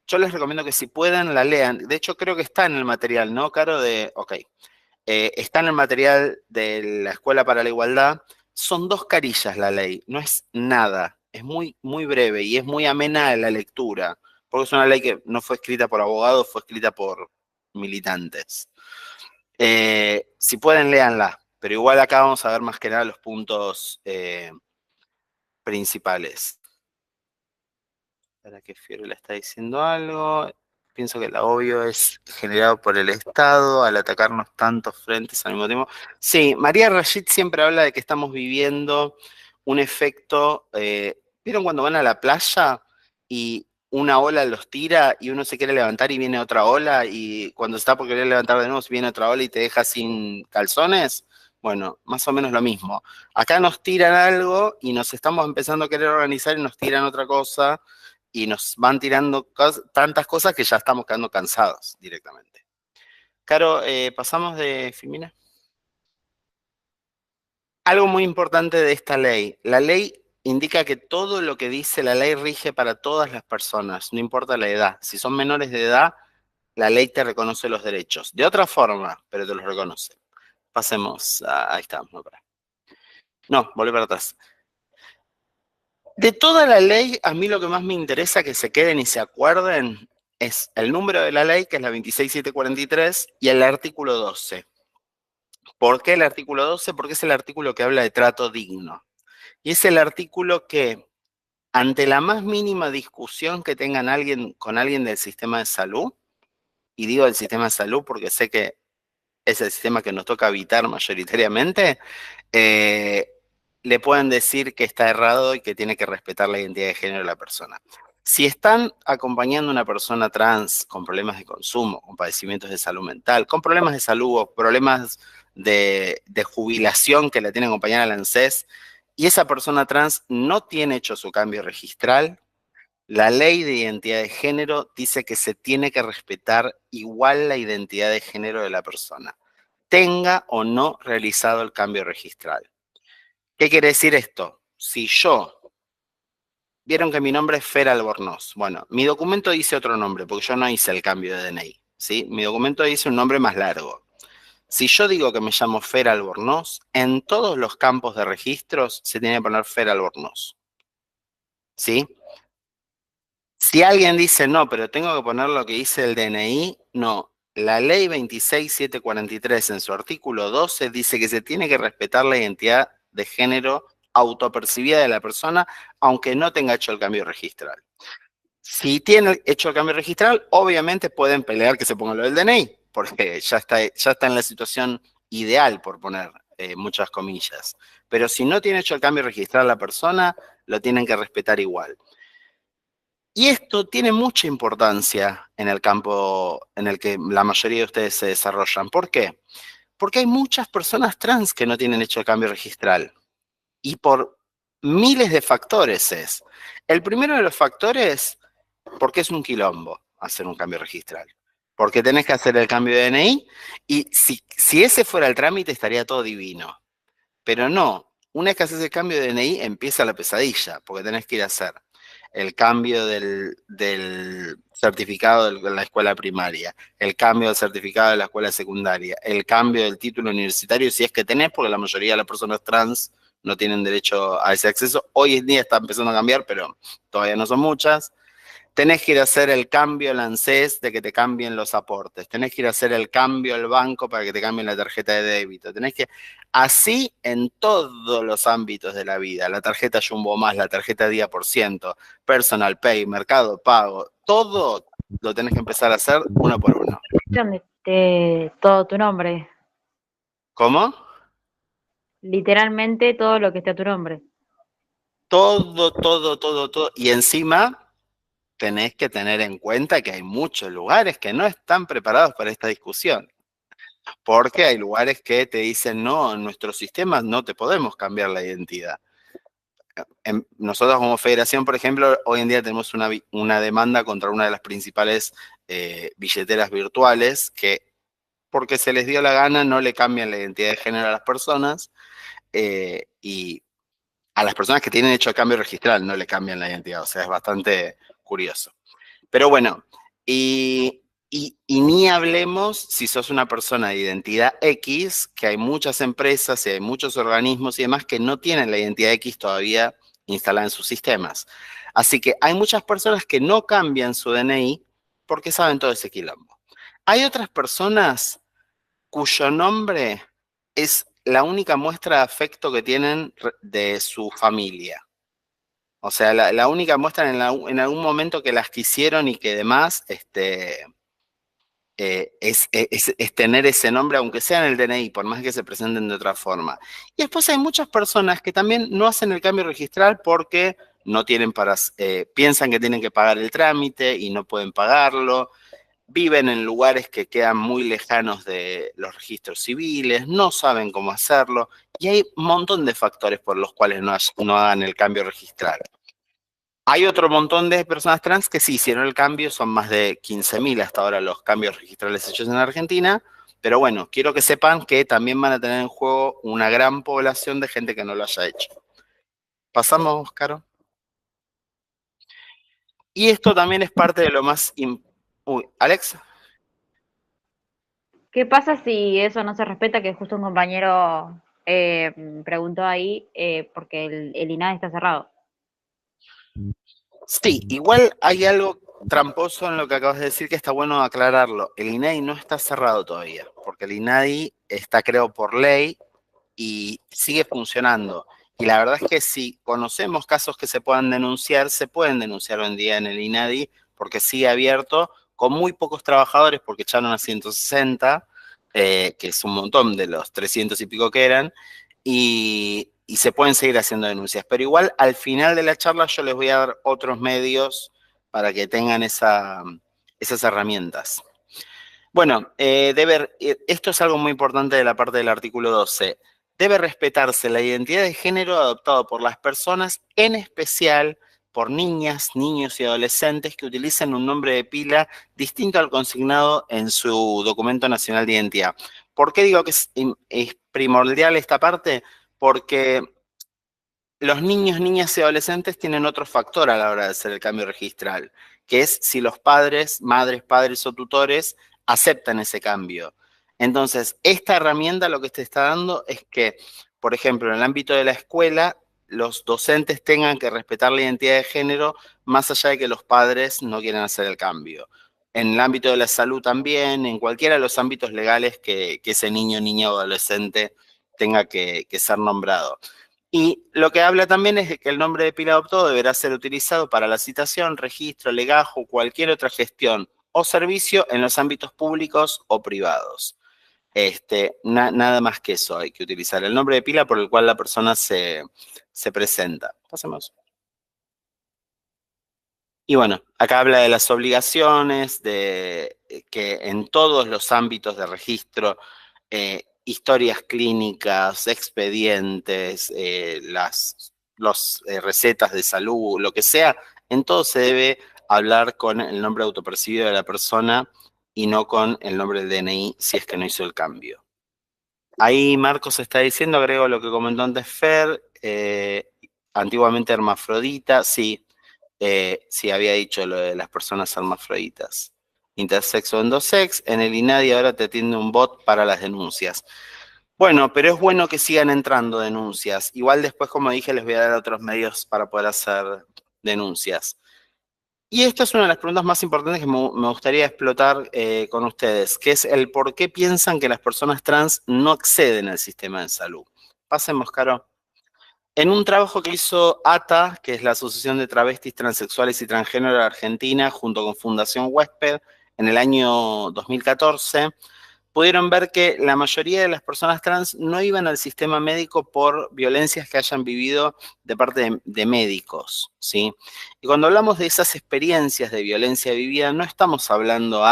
yo les recomiendo que si puedan la lean. De hecho, creo que está en el material, ¿no, Caro? Está en el material de la Escuela para la Igualdad. Son 2 carillas la ley, no es nada. Es muy, muy breve y es muy amena a la lectura, porque es una ley que no fue escrita por abogados, fue escrita por militantes. Si pueden, léanla, pero igual acá vamos a ver más que nada los puntos principales. Para que Fiore le está diciendo algo. Pienso que el agobio es generado por el Estado al atacarnos tantos frentes al mismo tiempo. Sí, María Rashid siempre habla de que estamos viviendo un efecto. ¿Vieron cuando van a la playa y una ola los tira y uno se quiere levantar y viene otra ola? Y cuando está por querer levantar de nuevo, viene otra ola y te deja sin calzones. Bueno, más o menos lo mismo. Acá nos tiran algo y nos estamos empezando a querer organizar y nos tiran otra cosa. Y nos van tirando tantas cosas que ya estamos quedando cansados directamente. Caro, pasamos de Filmina. Algo muy importante de esta ley. La ley indica que todo lo que dice la ley rige para todas las personas, no importa la edad. Si son menores de edad, la ley te reconoce los derechos. De otra forma, pero te los reconoce. Pasemos ahí está. No, volví para atrás. De toda la ley, a mí lo que más me interesa que se queden y se acuerden es el número de la ley, que es la 26743, y el artículo 12. ¿Por qué el artículo 12? Porque es el artículo que habla de trato digno. Y es el artículo que, ante la más mínima discusión que tengan con alguien del sistema de salud, y digo del sistema de salud porque sé que es el sistema que nos toca habitar mayoritariamente, le pueden decir que está errado y que tiene que respetar la identidad de género de la persona. Si están acompañando a una persona trans con problemas de consumo, con padecimientos de salud mental, con problemas de salud o problemas de jubilación que la tienen acompañada a la ANSES, y esa persona trans no tiene hecho su cambio registral, la ley de identidad de género dice que se tiene que respetar igual la identidad de género de la persona, tenga o no realizado el cambio registral. ¿Qué quiere decir esto? Si vieron que mi nombre es Fer Albornoz. Bueno, mi documento dice otro nombre, porque yo no hice el cambio de DNI, ¿sí? Mi documento dice un nombre más largo. Si yo digo que me llamo Fer Albornoz, en todos los campos de registros se tiene que poner Fer Albornoz, ¿sí? Si alguien dice, no, pero tengo que poner lo que dice el DNI, no. La ley 26743 en su artículo 12 dice que se tiene que respetar la identidad de género autopercibida de la persona, aunque no tenga hecho el cambio registral. Si tiene hecho el cambio registral, obviamente pueden pelear que se ponga lo del DNI, porque ya está en la situación ideal, por poner muchas comillas. Pero si no tiene hecho el cambio registral la persona, lo tienen que respetar igual. Y esto tiene mucha importancia en el campo en el que la mayoría de ustedes se desarrollan. ¿Por qué? Porque hay muchas personas trans que no tienen hecho el cambio registral. Y por miles de factores es. El primero de los factores, porque es un quilombo hacer un cambio registral. Porque tenés que hacer el cambio de DNI y si ese fuera el trámite estaría todo divino. Pero no, una vez que haces el cambio de DNI empieza la pesadilla, porque tenés que ir a hacer el cambio del certificado de la escuela primaria, el cambio del certificado de la escuela secundaria, el cambio del título universitario, si es que tenés, porque la mayoría de las personas trans no tienen derecho a ese acceso. Hoy en día está empezando a cambiar, pero todavía no son muchas. Tenés que ir a hacer el cambio al ANSES de que te cambien los aportes. Tenés que ir a hacer el cambio al banco para que te cambien la tarjeta de débito. Así en todos los ámbitos de la vida. La tarjeta Jumbo Más, la tarjeta Día por Ciento, Personal Pay, Mercado Pago. Todo lo tenés que empezar a hacer uno por uno. Donde esté todo tu nombre. ¿Cómo? Literalmente todo lo que esté a tu nombre. Todo. Y encima tenés que tener en cuenta que hay muchos lugares que no están preparados para esta discusión. Porque hay lugares que te dicen, no, en nuestros sistemas no te podemos cambiar la identidad. Nosotros como federación, por ejemplo, hoy en día tenemos una demanda contra una de las principales billeteras virtuales que, porque se les dio la gana, no le cambian la identidad de género a las personas y a las personas que tienen hecho el cambio registral no le cambian la identidad. O sea, es bastante curioso. Pero bueno, y ni hablemos si sos una persona de identidad X, que hay muchas empresas y hay muchos organismos y demás que no tienen la identidad X todavía instalada en sus sistemas. Así que hay muchas personas que no cambian su DNI porque saben todo ese quilombo. Hay otras personas cuyo nombre es la única muestra de afecto que tienen de su familia. O sea, la única muestra en algún momento que las quisieron y que además es tener ese nombre, aunque sea en el DNI, por más que se presenten de otra forma. Y después hay muchas personas que también no hacen el cambio registral porque no tienen piensan que tienen que pagar el trámite y no pueden pagarlo. Viven en lugares que quedan muy lejanos de los registros civiles, no saben cómo hacerlo, y hay un montón de factores por los cuales no hagan el cambio registral. Hay otro montón de personas trans que sí hicieron el cambio, son más de 15.000 hasta ahora los cambios registrales hechos en Argentina, pero bueno, quiero que sepan que también van a tener en juego una gran población de gente que no lo haya hecho. ¿Pasamos, Caro? Y esto también es parte de lo más... Uy, Alex. ¿Qué pasa si eso no se respeta? Que justo un compañero preguntó ahí porque el INADI está cerrado. Sí, igual hay algo tramposo en lo que acabas de decir que está bueno aclararlo. El INADI no está cerrado todavía, porque el INADI está creado por ley y sigue funcionando. Y la verdad es que si conocemos casos que se puedan denunciar, se pueden denunciar hoy en día en el INADI, porque sigue abierto con muy pocos trabajadores, porque echaron a 160, que es un montón de los 300 y pico que eran, y se pueden seguir haciendo denuncias. Pero igual al final de la charla yo les voy a dar otros medios para que tengan esas herramientas. Bueno, esto es algo muy importante de la parte del artículo 12. Debe respetarse la identidad de género adoptado por las personas, en especial por niñas, niños y adolescentes que utilicen un nombre de pila distinto al consignado en su documento nacional de identidad. ¿Por qué digo que es primordial esta parte? Porque los niños, niñas y adolescentes tienen otro factor a la hora de hacer el cambio registral, que es si los padres, madres, padres o tutores aceptan ese cambio. Entonces, esta herramienta lo que te está dando es que, por ejemplo, en el ámbito de la escuela, los docentes tengan que respetar la identidad de género más allá de que los padres no quieran hacer el cambio. En el ámbito de la salud también, en cualquiera de los ámbitos legales que ese niño, niña o adolescente tenga que ser nombrado. Y lo que habla también es de que el nombre de pila adoptado deberá ser utilizado para la citación, registro, legajo o cualquier otra gestión o servicio en los ámbitos públicos o privados. Nada más que eso hay que utilizar. El nombre de pila por el cual la persona se presenta. Pasemos. Y bueno, acá habla de las obligaciones, de que en todos los ámbitos de registro, historias clínicas, expedientes, las recetas de salud, lo que sea, en todo se debe hablar con el nombre autopercibido de la persona y no con el nombre del DNI si es que no hizo el cambio. Ahí Marcos está diciendo, agrego lo que comentó antes Fer, antiguamente hermafrodita, sí, sí había dicho lo de las personas hermafroditas. Intersexo o endosex, en el INADI ahora te atiende un bot para las denuncias. Bueno, pero es bueno que sigan entrando denuncias. Igual después, como dije, les voy a dar otros medios para poder hacer denuncias. Y esta es una de las preguntas más importantes que me gustaría explotar con ustedes, que es el por qué piensan que las personas trans no acceden al sistema de salud. Pasemos, Caro. En un trabajo que hizo ATA, que es la Asociación de Travestis, Transexuales y Transgénero de Argentina, junto con Fundación Huésped, en el año 2014, pudieron ver que la mayoría de las personas trans no iban al sistema médico por violencias que hayan vivido de parte de médicos, ¿sí? Y cuando hablamos de esas experiencias de violencia vivida, no estamos hablando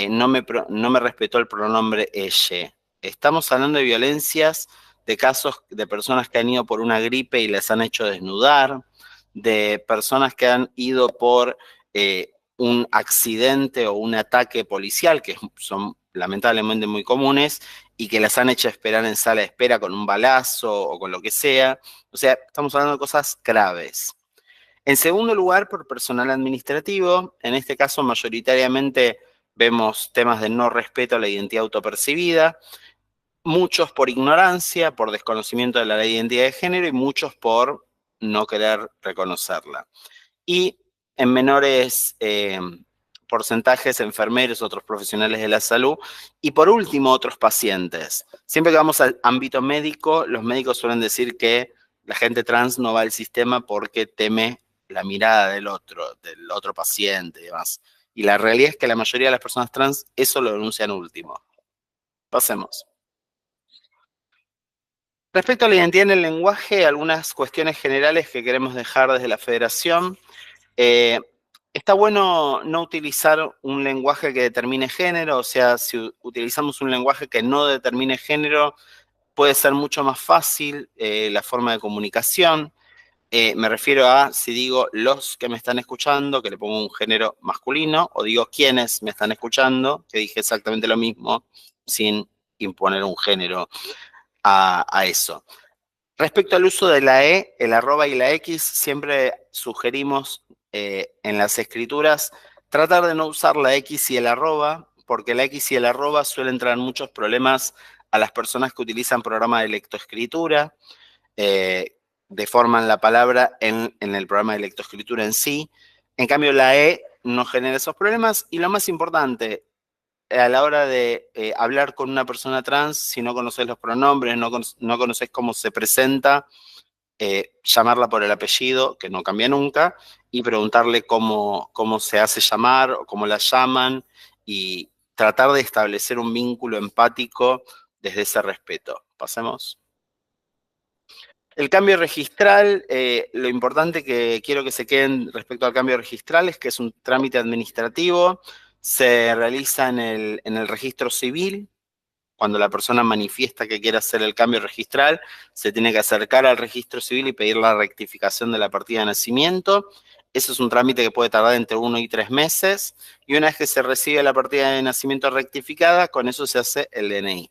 no me respetó el pronombre ella. Estamos hablando de violencias, de casos de personas que han ido por una gripe y les han hecho desnudar, de personas que han ido por un accidente o un ataque policial, que son lamentablemente muy comunes, y que las han hecho esperar en sala de espera con un balazo o con lo que sea. O sea, estamos hablando de cosas graves. En segundo lugar, por personal administrativo, en este caso mayoritariamente vemos temas de no respeto a la identidad autopercibida, muchos por ignorancia, por desconocimiento de la ley de identidad de género y muchos por no querer reconocerla. Y en menores porcentajes, enfermeros, otros profesionales de la salud, y por último, otros pacientes. Siempre que vamos al ámbito médico, los médicos suelen decir que la gente trans no va al sistema porque teme la mirada del otro paciente y demás. Y la realidad es que la mayoría de las personas trans eso lo denuncian último. Pasemos. Respecto a la identidad en el lenguaje, algunas cuestiones generales que queremos dejar desde la Federación. Está bueno no utilizar un lenguaje que determine género, o sea, si utilizamos un lenguaje que no determine género, puede ser mucho más fácil la forma de comunicación. Me refiero a si digo los que me están escuchando, que le pongo un género masculino, o digo quienes me están escuchando, que dije exactamente lo mismo, sin imponer un género a eso. Respecto al uso de la E, el arroba y la X, siempre sugerimos en las escrituras tratar de no usar la X y el arroba, porque la X y el arroba suelen traer muchos problemas a las personas que utilizan programas de lectoescritura, deforman la palabra en el programa de lectoescritura en sí. En cambio, la E no genera esos problemas y lo más importante, a la hora de hablar con una persona trans, si no conoces los pronombres, no conoces cómo se presenta, llamarla por el apellido, que no cambia nunca, y preguntarle cómo se hace llamar o cómo la llaman, y tratar de establecer un vínculo empático desde ese respeto. Pasemos. El cambio registral, lo importante que quiero que se queden respecto al cambio registral es que es un trámite administrativo, se realiza en el registro civil. Cuando la persona manifiesta que quiere hacer el cambio registral, se tiene que acercar al registro civil y pedir la rectificación de la partida de nacimiento. Eso es un trámite que puede tardar entre 1 y 3 meses. Y una vez que se recibe la partida de nacimiento rectificada, con eso se hace el DNI.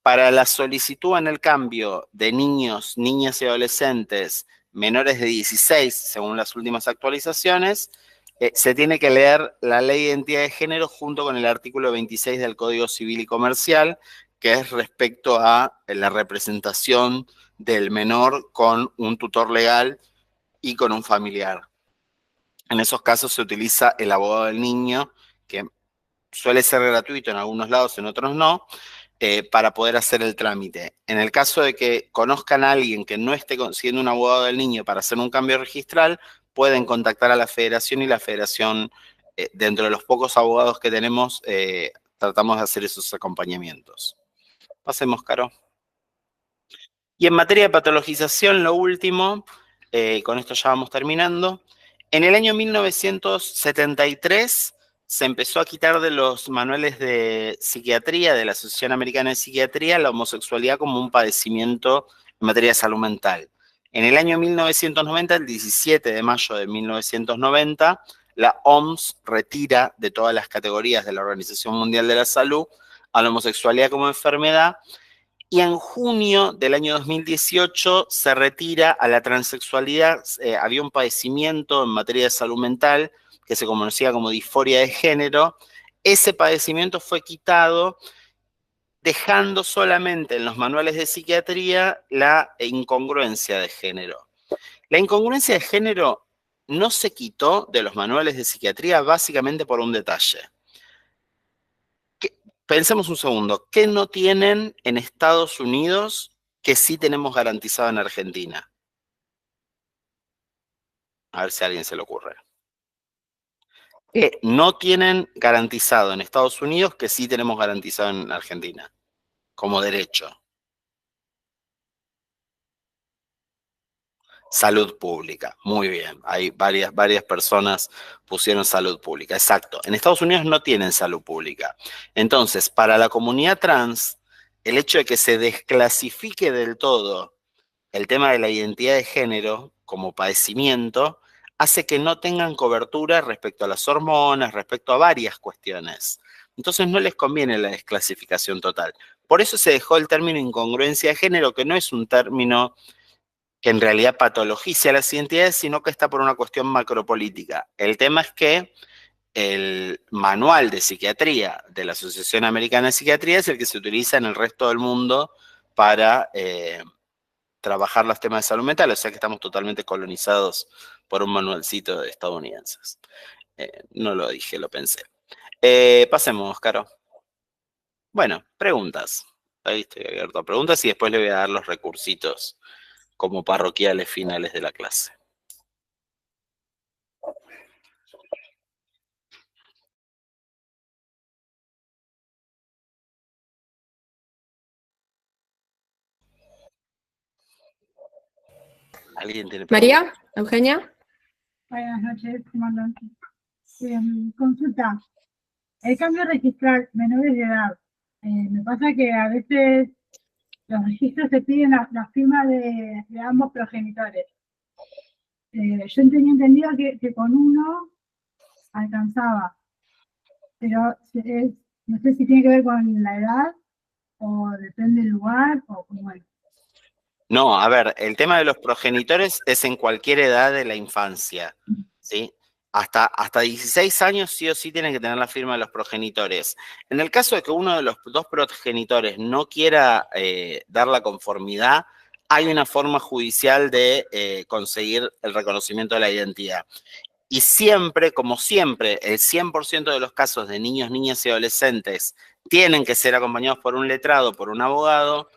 Para la solicitud en el cambio de niños, niñas y adolescentes menores de 16, según las últimas actualizaciones, se tiene que leer la Ley de Identidad de Género junto con el artículo 26 del Código Civil y Comercial, que es respecto a la representación del menor con un tutor legal y con un familiar. En esos casos se utiliza el abogado del niño, que suele ser gratuito en algunos lados, en otros no, para poder hacer el trámite. En el caso de que conozcan a alguien que no esté consiguiendo un abogado del niño para hacer un cambio registral, pueden contactar a la Federación y la Federación, dentro de los pocos abogados que tenemos, tratamos de hacer esos acompañamientos. Pasemos, Caro. Y en materia de patologización, lo último, con esto ya vamos terminando. En el año 1973 se empezó a quitar de los manuales de psiquiatría, de la Asociación Americana de Psiquiatría, la homosexualidad como un padecimiento en materia de salud mental. En el año 1990, el 17 de mayo de 1990, la OMS retira de todas las categorías de la Organización Mundial de la Salud a la homosexualidad como enfermedad, y en junio del año 2018 se retira a la transexualidad. Había un padecimiento en materia de salud mental que se conocía como disforia de género. Ese padecimiento fue quitado dejando solamente en los manuales de psiquiatría la incongruencia de género. La incongruencia de género no se quitó de los manuales de psiquiatría básicamente por un detalle. Pensemos un segundo, ¿qué no tienen en Estados Unidos que sí tenemos garantizado en Argentina? A ver si a alguien se le ocurre. ¿Qué no tienen garantizado en Estados Unidos que sí tenemos garantizado en Argentina como derecho? Salud pública, muy bien. Hay varias personas pusieron salud pública, exacto. En Estados Unidos no tienen salud pública. Entonces, para la comunidad trans, el hecho de que se desclasifique del todo el tema de la identidad de género como padecimiento hace que no tengan cobertura respecto a las hormonas, respecto a varias cuestiones. Entonces no les conviene la desclasificación total. Por eso se dejó el término incongruencia de género, que no es un término que en realidad patologice a las identidades, sino que está por una cuestión macropolítica. El tema es que el manual de psiquiatría de la Asociación Americana de Psiquiatría es el que se utiliza en el resto del mundo para trabajar los temas de salud mental, o sea que estamos totalmente colonizados por un manualcito de estadounidenses. No lo dije, lo pensé. Pasemos, Caro. Bueno, preguntas. Ahí estoy abierto a preguntas y después le voy a dar los recursitos como parroquiales finales de la clase. ¿Alguien tiene preguntas? María, Eugenia. Buenas noches, comandante. Consulta. El cambio registral menores de edad. Me pasa que a veces los registros se piden la firma de ambos progenitores. Yo tenía entendido que con uno alcanzaba, pero no sé si tiene que ver con la edad o depende del lugar o cómo es. No, a ver, el tema de los progenitores es en cualquier edad de la infancia, ¿sí? Hasta 16 años sí o sí tienen que tener la firma de los progenitores. En el caso de que uno de los dos progenitores no quiera dar la conformidad, hay una forma judicial de conseguir el reconocimiento de la identidad. Y siempre, como siempre, el 100% de los casos de niños, niñas y adolescentes tienen que ser acompañados por un letrado, por un abogado.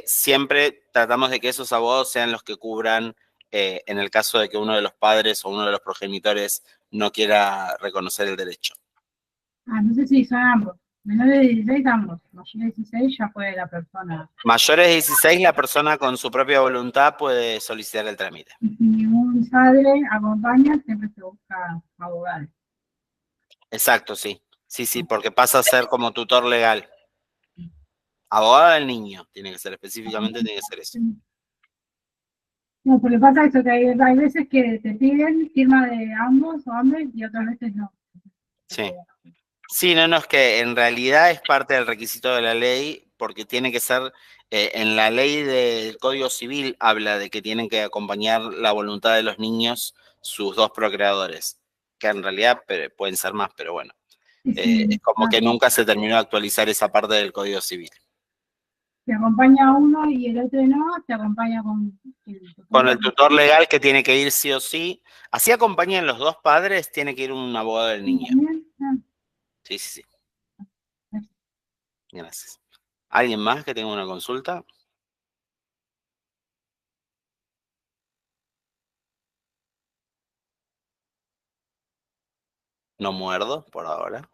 Siempre tratamos de que esos abogados sean los que cubran en el caso de que uno de los padres o uno de los progenitores no quiera reconocer el derecho. No sé si son ambos. Menores de 16, ambos. Mayores de 16 ya puede la persona. Mayores de 16, la persona con su propia voluntad puede solicitar el trámite. Y si ningún padre acompaña, siempre se busca abogado. Exacto, sí. Sí, porque pasa a ser como tutor legal. Abogada del niño, tiene que ser específicamente, tiene que ser eso. No, porque pasa eso, que hay veces que te piden firma de ambos o ambos y otras veces no. Sí. Sí, no, es que en realidad es parte del requisito de la ley, porque tiene que ser, en la ley del Código Civil habla de que tienen que acompañar la voluntad de los niños sus dos procreadores, que en realidad pueden ser más, pero bueno. Es como que nunca se terminó de actualizar esa parte del Código Civil. Te acompaña uno y el otro no, te acompaña con el tutor legal que tiene que ir sí o sí. Así acompañan los dos padres, tiene que ir un abogado del niño. Sí. Gracias. ¿Alguien más que tenga una consulta? No muerdo por ahora.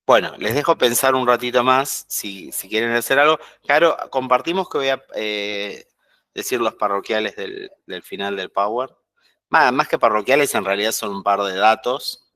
Bueno, les dejo pensar un ratito más si quieren hacer algo. Claro, compartimos que voy a decir los parroquiales del final del Power. Más que parroquiales, en realidad son un par de datos.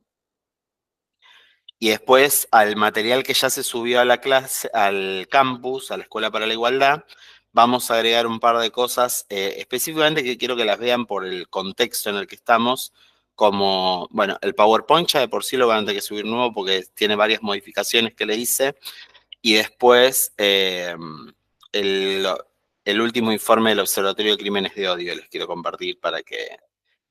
Y después al material que ya se subió a la clase, al campus, a la Escuela para la Igualdad, vamos a agregar un par de cosas específicamente que quiero que las vean por el contexto en el que estamos, como, bueno, el PowerPoint ya de por sí lo van a tener que subir nuevo porque tiene varias modificaciones que le hice, y después el último informe del Observatorio de Crímenes de Odio les quiero compartir para que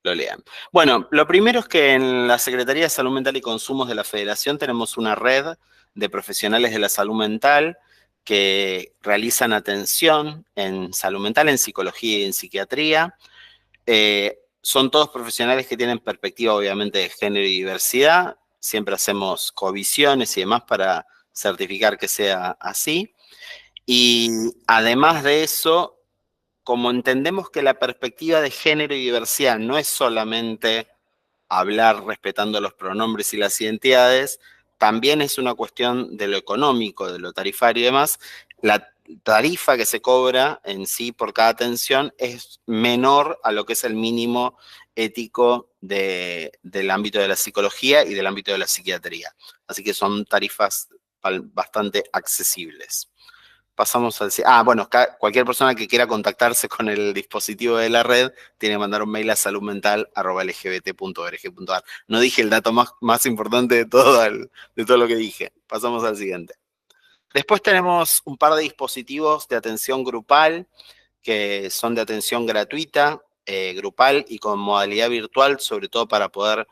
lo lean. Bueno, lo primero es que en la Secretaría de Salud Mental y Consumos de la Federación tenemos una red de profesionales de la salud mental que realizan atención en salud mental, en psicología y en psiquiatría. Son todos profesionales que tienen perspectiva, obviamente, de género y diversidad. Siempre hacemos covisiones y demás para certificar que sea así. Y además de eso, como entendemos que la perspectiva de género y diversidad no es solamente hablar respetando los pronombres y las identidades, también es una cuestión de lo económico, de lo tarifario y demás. La tarifa que se cobra en sí por cada atención es menor a lo que es el mínimo ético del ámbito de la psicología y del ámbito de la psiquiatría. Así que son tarifas bastante accesibles. Pasamos al... bueno, cualquier persona que quiera contactarse con el dispositivo de la red tiene que mandar un mail a saludmental@lgbt.org.ar. No dije el dato más importante de todo lo que dije. Pasamos al siguiente. Después tenemos un par de dispositivos de atención grupal que son de atención gratuita, grupal y con modalidad virtual, sobre todo para poder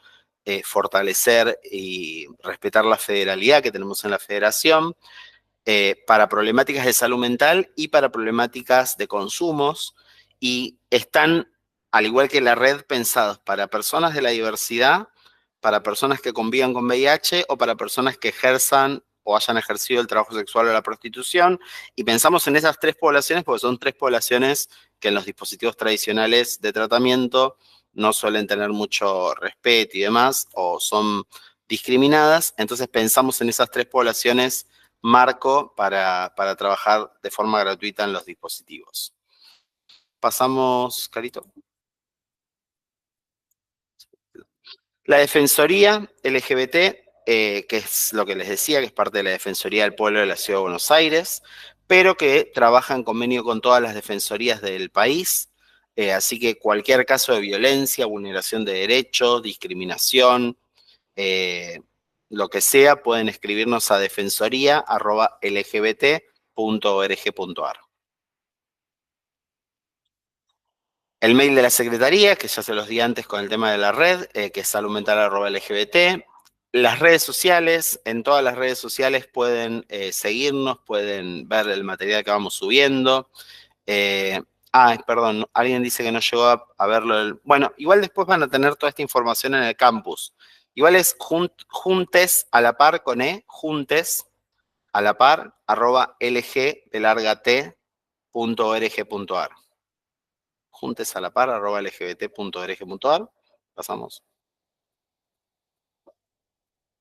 fortalecer y respetar la federalidad que tenemos en la federación. Para problemáticas de salud mental y para problemáticas de consumos, y están, al igual que la red, pensados para personas de la diversidad, para personas que convivan con VIH o para personas que ejerzan o hayan ejercido el trabajo sexual o la prostitución, y pensamos en esas tres poblaciones porque son tres poblaciones que en los dispositivos tradicionales de tratamiento no suelen tener mucho respeto y demás, o son discriminadas. Entonces pensamos en esas tres poblaciones marco para trabajar de forma gratuita en los dispositivos. Pasamos, Carito. La Defensoría LGBT, que es lo que les decía, que es parte de la Defensoría del Pueblo de la Ciudad de Buenos Aires, pero que trabaja en convenio con todas las defensorías del país, así que cualquier caso de violencia, vulneración de derechos, discriminación, lo que sea, pueden escribirnos a defensoría@lgbt.org.ar. El mail de la Secretaría, que ya se los di antes con el tema de la red, que es saludmental@lgbt. Las redes sociales, en todas las redes sociales pueden seguirnos, pueden ver el material que vamos subiendo. Perdón, alguien dice que no llegó a verlo. Bueno, igual después van a tener toda esta información en el campus. Igual es juntes a la par con juntes a la par @lg.org.ar. Juntes a la par @lgbt.org.ar. Pasamos.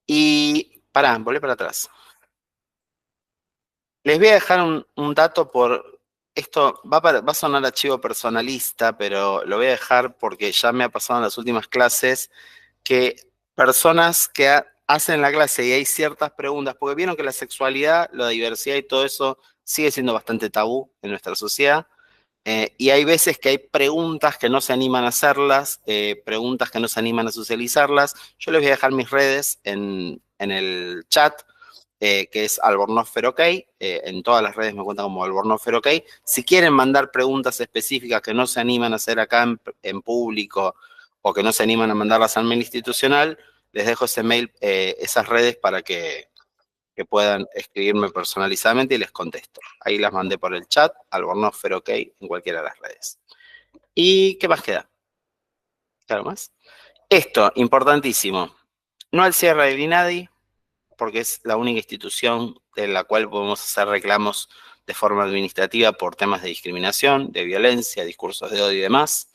Y volvé para atrás. Les voy a dejar un dato por... Esto va a sonar archivo personalista, pero lo voy a dejar porque ya me ha pasado en las últimas clases que personas que hacen la clase y hay ciertas preguntas, porque vieron que la sexualidad, la diversidad y todo eso sigue siendo bastante tabú en nuestra sociedad, y hay veces que hay preguntas que no se animan a hacerlas, preguntas que no se animan a socializarlas. Yo les voy a dejar mis redes en el chat, que es Albornoz-FerOK, en todas las redes me cuentan como Albornoz-FerOK. Si quieren mandar preguntas específicas que no se animan a hacer acá en público o que no se animan a mandarlas al mail institucional, les dejo ese mail, esas redes para que puedan escribirme personalizadamente y les contesto. Ahí las mandé por el chat, Albornoz-FerOK, en cualquiera de las redes. ¿Y qué más queda? ¿Claro más? Esto, importantísimo. No al cierre del INADI, porque es la única institución de la cual podemos hacer reclamos de forma administrativa por temas de discriminación, de violencia, discursos de odio y demás.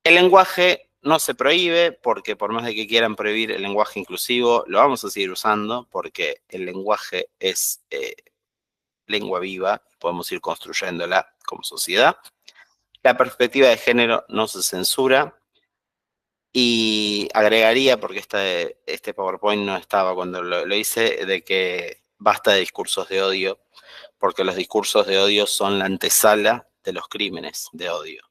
El lenguaje no se prohíbe, porque por más de que quieran prohibir el lenguaje inclusivo, lo vamos a seguir usando, porque el lenguaje es lengua viva, podemos ir construyéndola como sociedad. La perspectiva de género no se censura. Y agregaría, porque este PowerPoint no estaba cuando lo hice, de que basta de discursos de odio, porque los discursos de odio son la antesala de los crímenes de odio.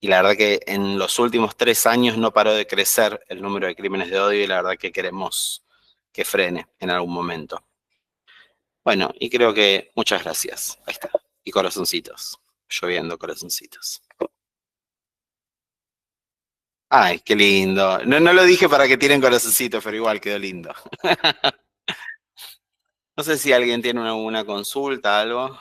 Y la verdad que en los últimos 3 años no paró de crecer el número de crímenes de odio y la verdad que queremos que frene en algún momento. Bueno, y creo que muchas gracias. Ahí está. Y corazoncitos. Lloviendo corazoncitos. Ay, qué lindo. No, no lo dije para que tiren corazoncitos, pero igual quedó lindo. No sé si alguien tiene una consulta, algo.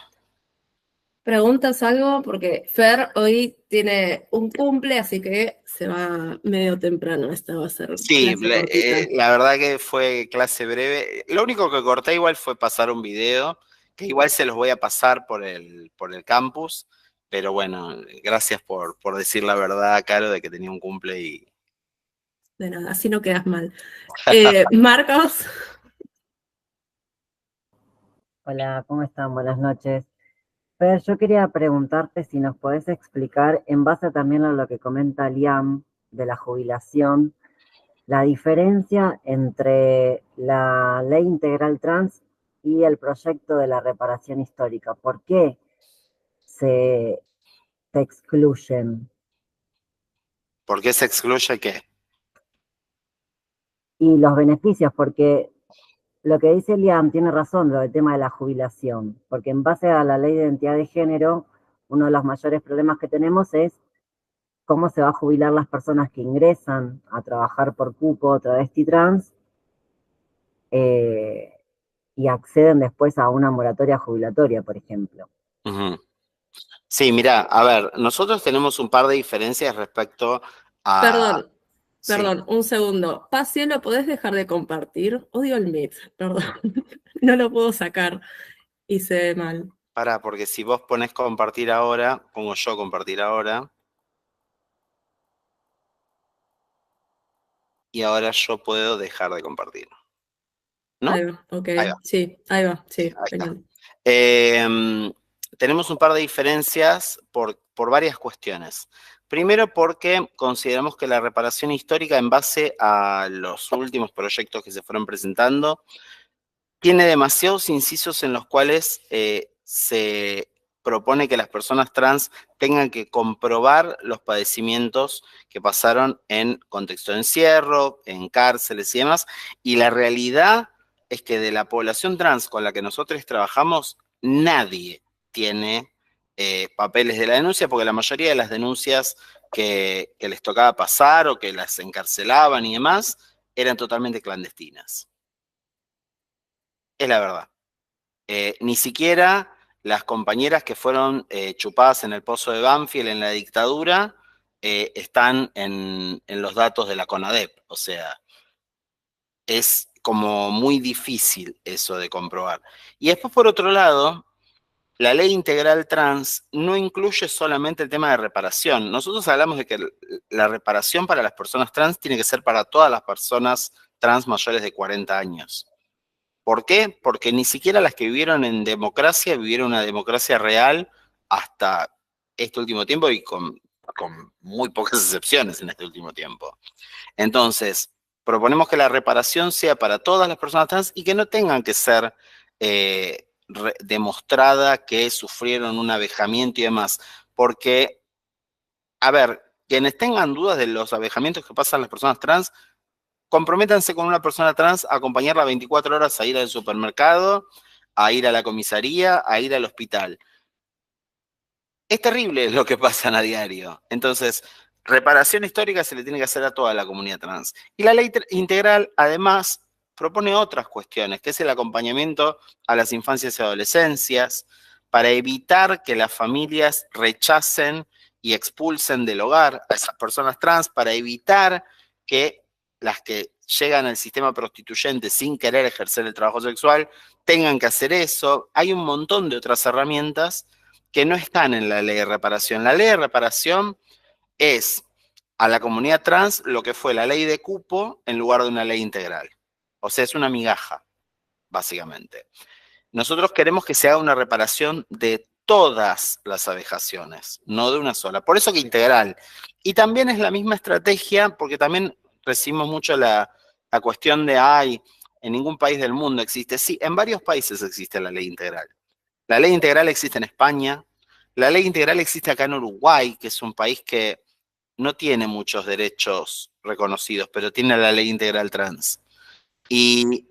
¿Preguntas algo? Porque Fer hoy tiene un cumple, así que se va medio temprano. Esta va a ser Sí, clase cortita. la verdad que fue clase breve. Lo único que corté igual fue pasar un video, que igual se los voy a pasar por el campus, pero bueno, gracias por decir la verdad, Caro, de que tenía un cumple y... De nada, así no quedas mal. Marcos, Hola, ¿cómo están? Buenas noches. Fer, yo quería preguntarte si nos podés explicar, en base también a lo que comenta Liam de la jubilación, la diferencia entre la ley integral trans y el proyecto de la reparación histórica. ¿Por qué se excluyen? ¿Por qué se excluye qué? Y los beneficios, porque lo que dice Liam tiene razón, lo del tema de la jubilación, porque en base a la ley de identidad de género, uno de los mayores problemas que tenemos es cómo se va a jubilar las personas que ingresan a trabajar por cupo travesti trans y acceden después a una moratoria jubilatoria, por ejemplo. Ujú. Sí, mira, a ver, nosotros tenemos un par de diferencias respecto a... Sí, perdón, un segundo. Paz, Cielo, ¿podés dejar de compartir? Odio el Meet, perdón. No lo puedo sacar. Hice mal. pará, porque si vos ponés compartir ahora, pongo yo compartir ahora, y ahora yo puedo dejar de compartir, ¿no? Ahí va, ok. Ahí va, Sí, ahí va, sí, ahí está. genial. Tenemos un par de diferencias por varias cuestiones. Primero porque consideramos que la reparación histórica, en base a los últimos proyectos que se fueron presentando, tiene demasiados incisos en los cuales se propone que las personas trans tengan que comprobar los padecimientos que pasaron en contexto de encierro, en cárceles y demás. Y la realidad es que de la población trans con la que nosotros trabajamos, nadie tiene papeles de la denuncia, porque la mayoría de las denuncias que les tocaba pasar o que las encarcelaban y demás eran totalmente clandestinas. Es la verdad. Ni siquiera las compañeras que fueron chupadas en el pozo de Banfield en la dictadura están en los datos de la CONADEP. O sea, es como muy difícil eso de comprobar. Y después, por otro lado, la ley integral trans no incluye solamente el tema de reparación. Nosotros hablamos de que la reparación para las personas trans tiene que ser para todas las personas trans mayores de 40 años. ¿Por qué? Porque ni siquiera las que vivieron en democracia vivieron una democracia real hasta este último tiempo y con muy pocas excepciones en este último tiempo. Entonces, proponemos que la reparación sea para todas las personas trans y que no tengan que ser demostrada que sufrieron un avejamiento y demás. Porque, a ver, quienes tengan dudas de los avejamientos que pasan las personas trans, comprométanse con una persona trans a acompañarla 24 horas a ir al supermercado, a ir a la comisaría, a ir al hospital. Es terrible lo que pasa a diario. Entonces, reparación histórica se le tiene que hacer a toda la comunidad trans. Y la ley integral, además, propone otras cuestiones, que es el acompañamiento a las infancias y adolescencias, para evitar que las familias rechacen y expulsen del hogar a esas personas trans, para evitar que las que llegan al sistema prostituyente sin querer ejercer el trabajo sexual tengan que hacer eso. Hay un montón de otras herramientas que no están en la ley de reparación. La ley de reparación es a la comunidad trans lo que fue la ley de cupo en lugar de una ley integral. O sea, es una migaja, básicamente. Nosotros queremos que se haga una reparación de todas las abejaciones, no de una sola. Por eso que integral. Y también es la misma estrategia, porque también recibimos mucho la cuestión de, ay, en ningún país del mundo existe. Sí, en varios países existe la ley integral. La ley integral existe en España, la ley integral existe acá en Uruguay, que es un país que no tiene muchos derechos reconocidos, pero tiene la ley integral trans. Y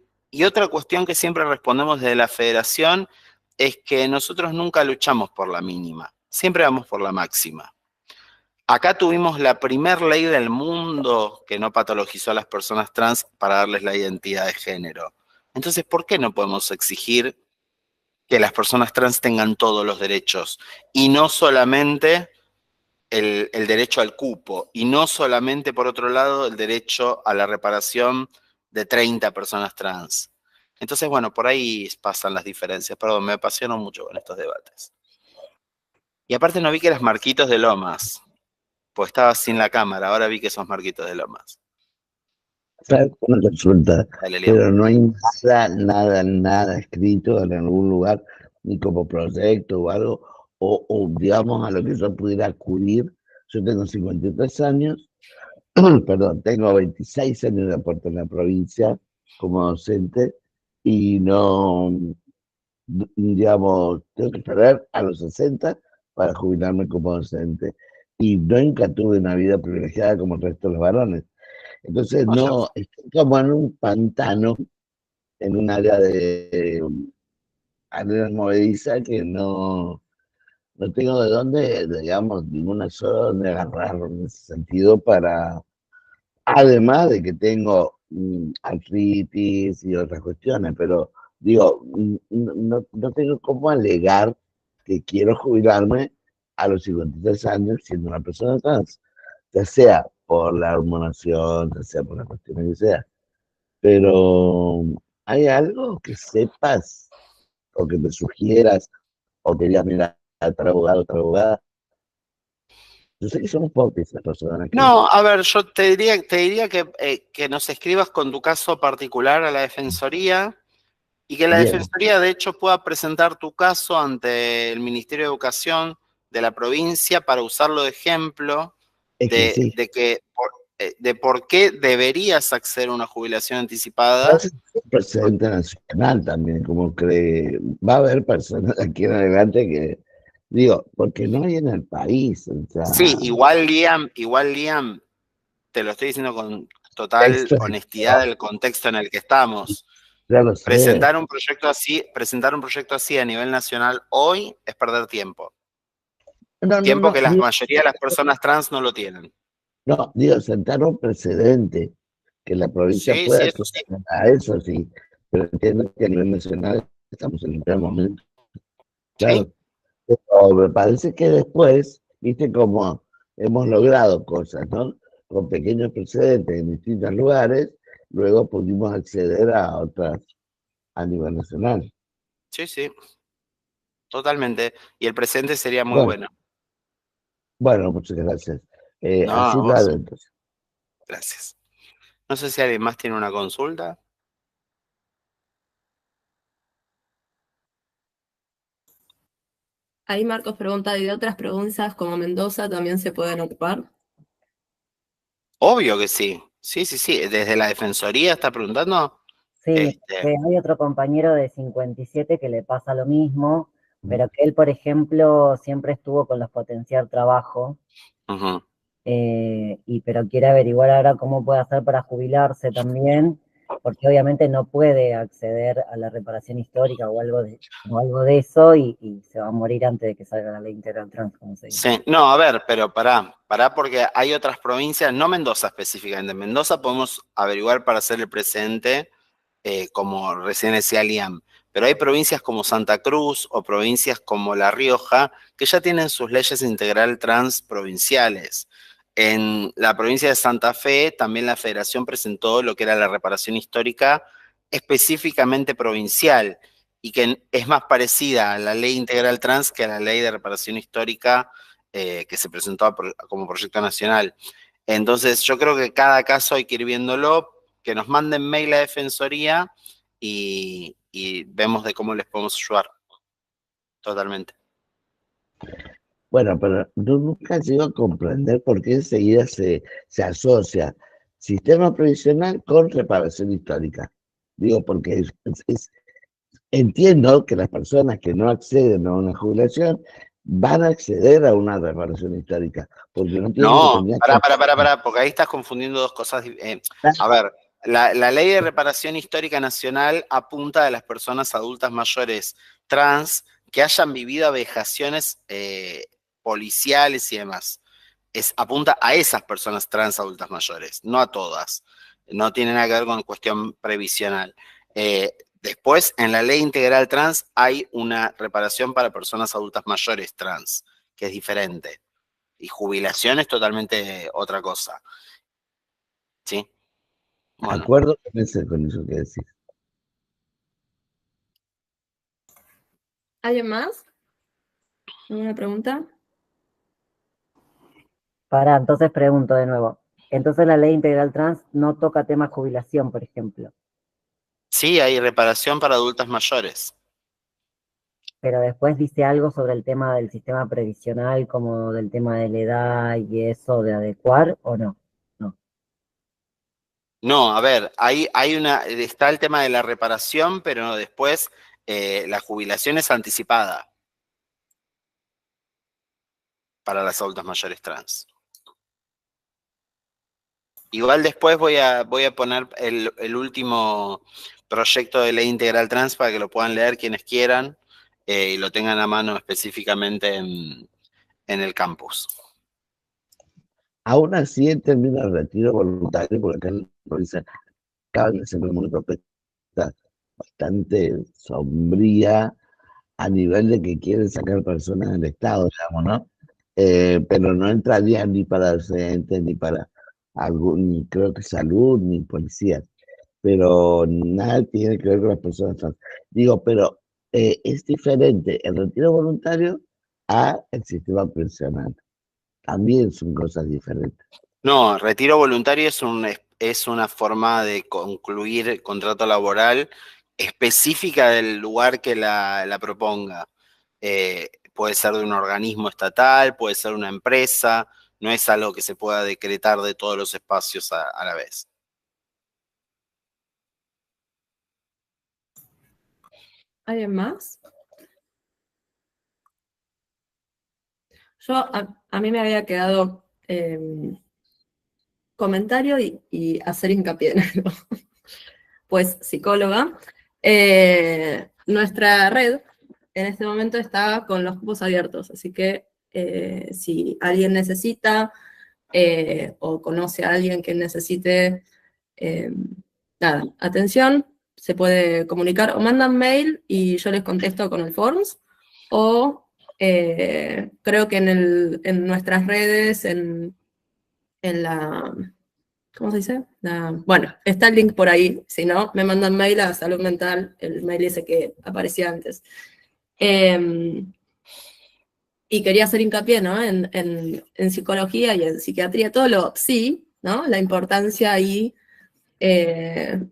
otra cuestión que siempre respondemos desde la federación es que nosotros nunca luchamos por la mínima, siempre vamos por la máxima. Acá tuvimos la primer ley del mundo que no patologizó a las personas trans para darles la identidad de género. Entonces, ¿por qué no podemos exigir que las personas trans tengan todos los derechos? Y no solamente el derecho al cupo, y no solamente, por otro lado, el derecho a la reparación de 30 personas trans. Entonces, bueno, por ahí pasan las diferencias. Perdón, me apasiono mucho con estos debates. Y aparte no vi que eras Marquitos de Lomas, pues estabas sin la cámara, ahora vi que sos Marquitos de Lomas. ¿Sabes? Una consulta, Dale, Leo. pero no hay nada escrito en algún lugar, ni como proyecto o algo, o digamos a lo que yo pudiera acudir. Yo tengo 53 años, perdón, tengo 26 años de aporte en la provincia como docente y no, digamos, tengo que esperar a los 60 para jubilarme como docente. Y nunca tuve una vida privilegiada como el resto de los varones. Entonces, no, estoy como en un pantano, en un área de arena movediza que no tengo de dónde, digamos, ninguna sola donde agarrar en ese sentido para, además de que tengo artritis y otras cuestiones, pero digo, no tengo cómo alegar que quiero jubilarme a los 53 años siendo una persona trans, ya sea por la hormonación, ya sea por la cuestión que sea. Pero hay algo que sepas o que me sugieras o que digas, mira, tal abogado, tal abogada. Yo sé que somos pocas las personas que... No, a ver, yo te diría que nos escribas con tu caso particular a la Defensoría y que la Bien, Defensoría, de hecho, pueda presentar tu caso ante el Ministerio de Educación de la provincia para usarlo de ejemplo es que sí. de por qué deberías acceder a una jubilación anticipada. Gracias al presidente nacional también, como que va a haber personas de aquí en adelante que, digo, porque no hay en el país, o sea, Sí, igual Liam, te lo estoy diciendo con total textos, honestidad del contexto en el que estamos. ya lo sé. Presentar un proyecto así a nivel nacional hoy es perder tiempo. Tiempo que la Digo, mayoría de las personas trans no lo tienen. no, digo, sentar un precedente, que la provincia Sí, pueda sí, eso sí. acceder a eso, sí, pero entiendo que a nivel nacional estamos en un primer momento, claro. Sí, Pero me parece que después, viste cómo hemos logrado cosas, ¿no? Con pequeños precedentes en distintos lugares, luego pudimos acceder a otras a nivel nacional. sí, sí, totalmente. Y el presente sería muy Bueno, bueno. bueno, muchas gracias. No, Así a lo vos, hago entonces. gracias. No sé si alguien más tiene una consulta. Ahí Marcos pregunta, ¿y de otras provincias como Mendoza también se pueden ocupar? Obvio que sí. Sí, sí, sí. Desde la Defensoría está preguntando. Sí, que hay otro compañero de 57 que le pasa lo mismo, pero que él, por ejemplo, siempre estuvo con los potenciar trabajo, Ujú. pero quiere averiguar ahora cómo puede hacer para jubilarse también, porque obviamente no puede acceder a la reparación histórica o algo de eso y se va a morir antes de que salga la ley integral trans, como se dice. Sí, no, a ver, pero pará porque hay otras provincias, no Mendoza específicamente. En Mendoza podemos averiguar para hacer el presente, como recién decía Liam, pero hay provincias como Santa Cruz o provincias como La Rioja que ya tienen sus leyes integral trans provinciales. En la provincia de Santa Fe también la federación presentó lo que era la reparación histórica específicamente provincial y que es más parecida a la ley integral trans que a la ley de reparación histórica que se presentó como proyecto nacional. Entonces, yo creo que cada caso hay que ir viéndolo, que nos manden mail a Defensoría y vemos de cómo les podemos ayudar. Totalmente. Bueno, pero yo nunca llego a comprender por qué enseguida se asocia sistema provisional con reparación histórica. Digo, porque entiendo que las personas que no acceden a una jubilación van a acceder a una reparación histórica, porque no tienen que No, tener pará, porque ahí estás confundiendo dos cosas. A ver, la ley de reparación histórica nacional apunta a las personas adultas mayores trans que hayan vivido vejaciones policiales y demás. apunta a esas personas trans adultas mayores, no a todas. No tiene nada que ver con cuestión previsional. Después, en la ley integral trans hay una reparación para personas adultas mayores trans, que es diferente. Y jubilación es totalmente otra cosa. ¿Sí? Bueno. Acuerdo con eso que decís. ¿Alguien más? ¿Alguna pregunta? Entonces pregunto de nuevo. Entonces la ley integral trans no toca tema jubilación, por ejemplo. Sí, hay reparación para adultas mayores. Pero después dice algo sobre el tema del sistema previsional, como del tema de la edad y eso de adecuar, ¿o no? No. No, a ver, está el tema de la reparación, pero después la jubilación es anticipada para las adultas mayores trans. Igual después voy a poner el último proyecto de ley integral trans para que lo puedan leer quienes quieran y lo tengan a mano específicamente en el campus. Aún así, en términos de retiro voluntario, porque acá nos dicen, acá se como una propuesta bastante sombría a nivel de que quieren sacar personas del Estado, digamos, ¿no? Pero no entraría ni para docentes, ni para ni creo que salud, ni policía. Pero nada tiene que ver con las personas trans. Digo, pero es diferente el retiro voluntario a el sistema pensional. También son cosas diferentes. No, retiro voluntario es una forma de concluir el contrato laboral específica del lugar que la proponga. Puede ser de un organismo estatal, puede ser una empresa, no es algo que se pueda decretar de todos los espacios a la vez. ¿Alguien más? A mí me había quedado comentario y hacer hincapié en algo. Pues psicóloga. Nuestra red en este momento está con los cupos abiertos, así que si alguien necesita o conoce a alguien que necesite atención, se puede comunicar o mandan mail y yo les contesto con el Forms, o creo que en nuestras redes, en la... ¿Cómo se dice? Bueno, está el link por ahí. Si no, me mandan mail a Salud Mental, el mail ese que aparecía antes. Y quería hacer hincapié, ¿no? En psicología y en psiquiatría, todo lo sí, ¿no? La importancia ahí de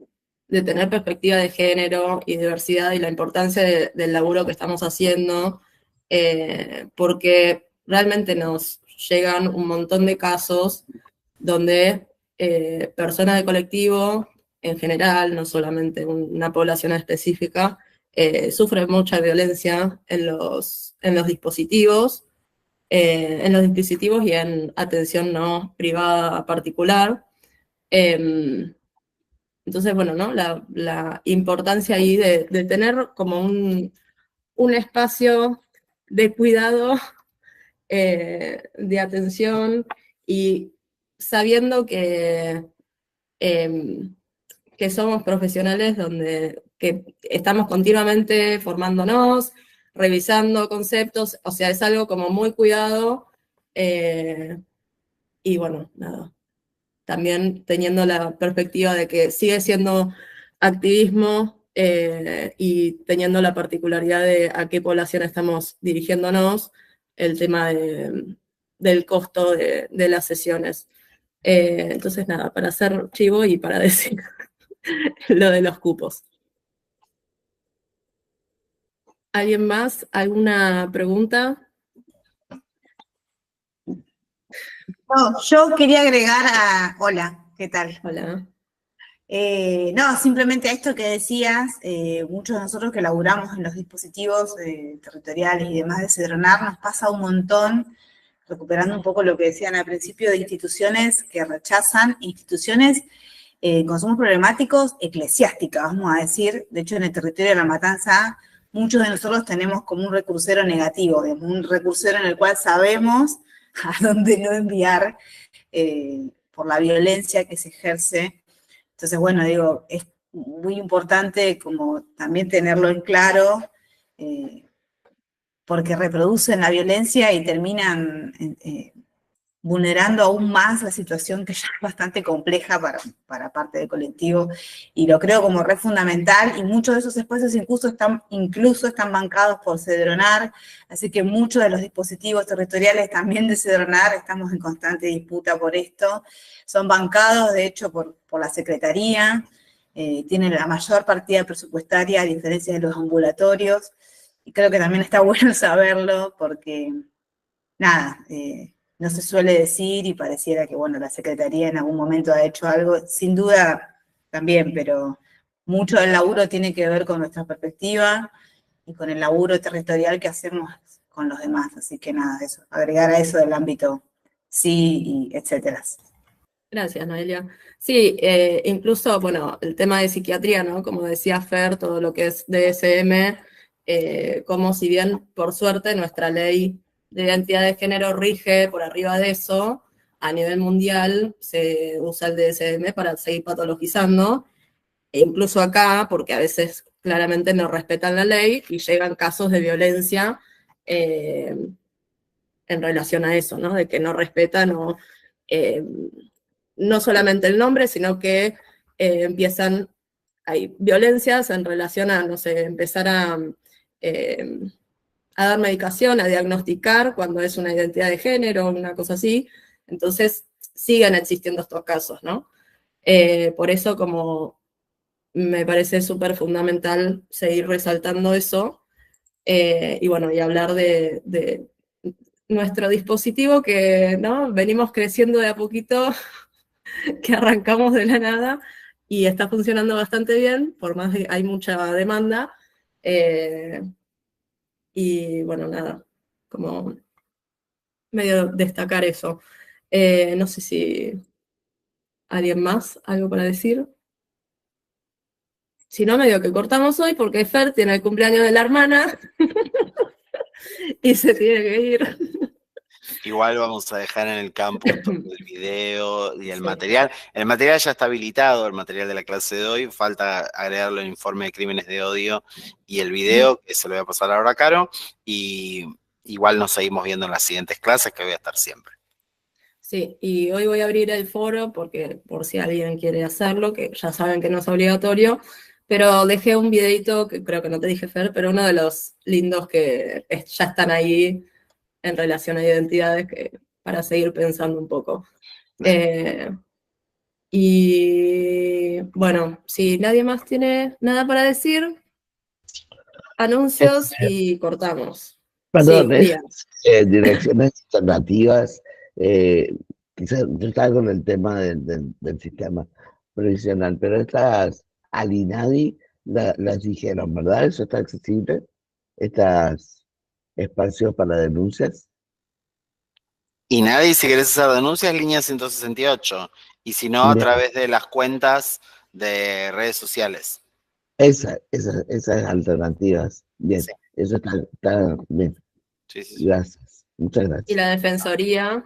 tener perspectiva de género y diversidad y la importancia del laburo que estamos haciendo, porque realmente nos llegan un montón de casos donde personas de colectivo en general, no solamente una población específica, sufren mucha violencia en los dispositivos, y en atención no privada particular. Entonces, bueno, ¿no? La importancia ahí de tener como un espacio de cuidado, de atención, y sabiendo que somos profesionales que estamos continuamente formándonos, revisando conceptos, o sea, es algo como muy cuidado, y bueno, nada, también teniendo la perspectiva de que sigue siendo activismo y teniendo la particularidad de a qué población estamos dirigiéndonos, el tema del costo de las sesiones. Entonces, nada, para hacer chivo y para decir lo de los cupos. ¿Alguien más? ¿Alguna pregunta? No, yo quería agregar Hola, ¿qué tal? Hola. No, simplemente a esto que decías, muchos de nosotros que laburamos en los dispositivos territoriales y demás de Cedronar, nos pasa un montón, recuperando un poco lo que decían al principio, de instituciones que rechazan, instituciones con consumos problemáticos eclesiásticas, vamos a decir. De hecho, en el territorio de La Matanza, muchos de nosotros tenemos como un recursero negativo, un recursero en el cual sabemos a dónde no enviar por la violencia que se ejerce. Entonces, bueno, digo, es muy importante como también tenerlo en claro, porque reproducen la violencia y terminan vulnerando aún más la situación que ya es bastante compleja para parte del colectivo, y lo creo como re fundamental, y muchos de esos espacios incluso están bancados por Cedronar, así que muchos de los dispositivos territoriales también de Cedronar, estamos en constante disputa por esto, son bancados de hecho por la Secretaría, tienen la mayor partida presupuestaria a diferencia de los ambulatorios, y creo que también está bueno saberlo porque, nada, no se suele decir y pareciera que, bueno, la Secretaría en algún momento ha hecho algo, sin duda también, pero mucho del laburo tiene que ver con nuestra perspectiva y con el laburo territorial que hacemos con los demás. Así que nada, eso, agregar a eso del ámbito sí y etcétera. Gracias, Noelia. Sí, incluso, bueno, el tema de psiquiatría, ¿no? Como decía Fer, todo lo que es DSM, como si bien, por suerte, nuestra ley de identidad de género rige por arriba de eso, a nivel mundial se usa el DSM para seguir patologizando, e incluso acá, porque a veces claramente no respetan la ley y llegan casos de violencia en relación a eso, ¿no? De que no respetan o no solamente el nombre, sino que empiezan, hay violencias en relación a, no sé, empezar a dar medicación, a diagnosticar cuando es una identidad de género, una cosa así. Entonces, siguen existiendo estos casos, ¿no? Por eso, como me parece súper fundamental seguir resaltando eso, y bueno, y hablar de nuestro dispositivo que, ¿no? Venimos creciendo de a poquito, que arrancamos de la nada, y está funcionando bastante bien, por más que hay mucha demanda, y bueno, nada, como medio destacar eso. No sé si alguien más, algo para decir. Si no, medio que cortamos hoy porque Fer tiene el cumpleaños de la hermana y se tiene que ir. Igual vamos a dejar en el campus todo el video y el Sí. material. El material ya está habilitado, el material de la clase de hoy. Falta agregarlo al informe de crímenes de odio y el video, que se lo voy a pasar ahora a Caro. Y igual nos seguimos viendo en las siguientes clases, que voy a estar siempre. Sí, y hoy voy a abrir el foro porque por si alguien quiere hacerlo, que ya saben que no es obligatorio, pero dejé un videito que creo que no te dije, Fer, pero uno de los lindos que ya están ahí en relación a identidades que, para seguir pensando un poco. Y bueno, si nadie más tiene nada para decir, anuncios y cortamos. Perdón, Sí, Lía. direcciones alternativas. Quizás yo estaba con el tema del sistema provisional, pero estas Alinadi las dijeron, ¿verdad? ¿Eso está accesible? Estas espacios para denuncias. Y nadie, si querés hacer denuncias, línea 168. Y si no, a Bien. través de las cuentas de redes sociales. Esas alternativas. Bien, Sí. eso está bien. Sí. Gracias. Muchas gracias. Y la defensoría.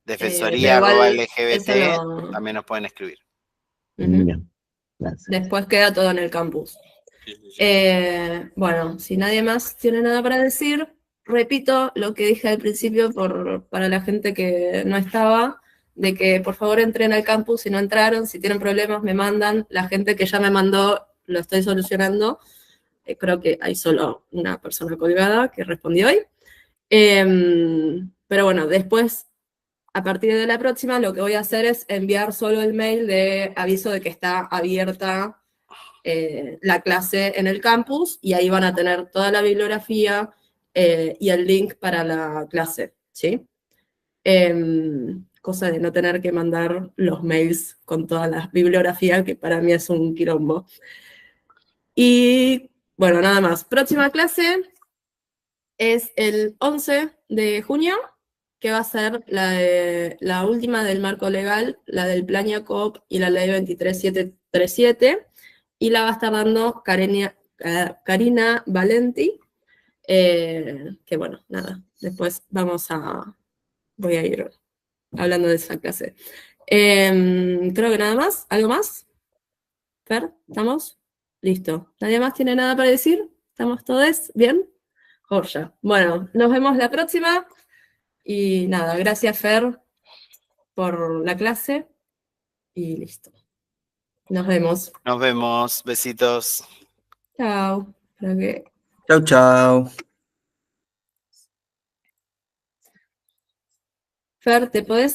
Defensoría pero igual LGBT, eso también nos pueden escribir. Bien, gracias. Después queda todo en el campus. Bueno, si nadie más tiene nada para decir, repito lo que dije al principio para la gente que no estaba, de que por favor entren al campus si no entraron, si tienen problemas me mandan, la gente que ya me mandó lo estoy solucionando, creo que hay solo una persona colgada que respondió hoy. Pero bueno, después, a partir de la próxima, lo que voy a hacer es enviar solo el mail de aviso de que está abierta la clase en el campus, y ahí van a tener toda la bibliografía y el link para la clase, ¿sí? Cosa de no tener que mandar los mails con toda la bibliografía, que para mí es un quilombo. Y bueno, nada más. Próxima clase es el 11 de junio, que va a ser la última del marco legal, la del Plan Jacob y la ley 23737, y la va a estar dando Karina Valenti, que bueno, nada, después vamos a voy a ir hablando de esa clase. Creo que nada más. ¿Algo más? Fer, ¿estamos? Listo. ¿Nadie más tiene nada para decir? ¿Estamos todos bien? Joya. Bueno, nos vemos la próxima. Y nada, gracias Fer por la clase. Y listo. Nos vemos. Nos vemos. Besitos. Chao. Espero que... Chau, chau. Fer, ¿te podés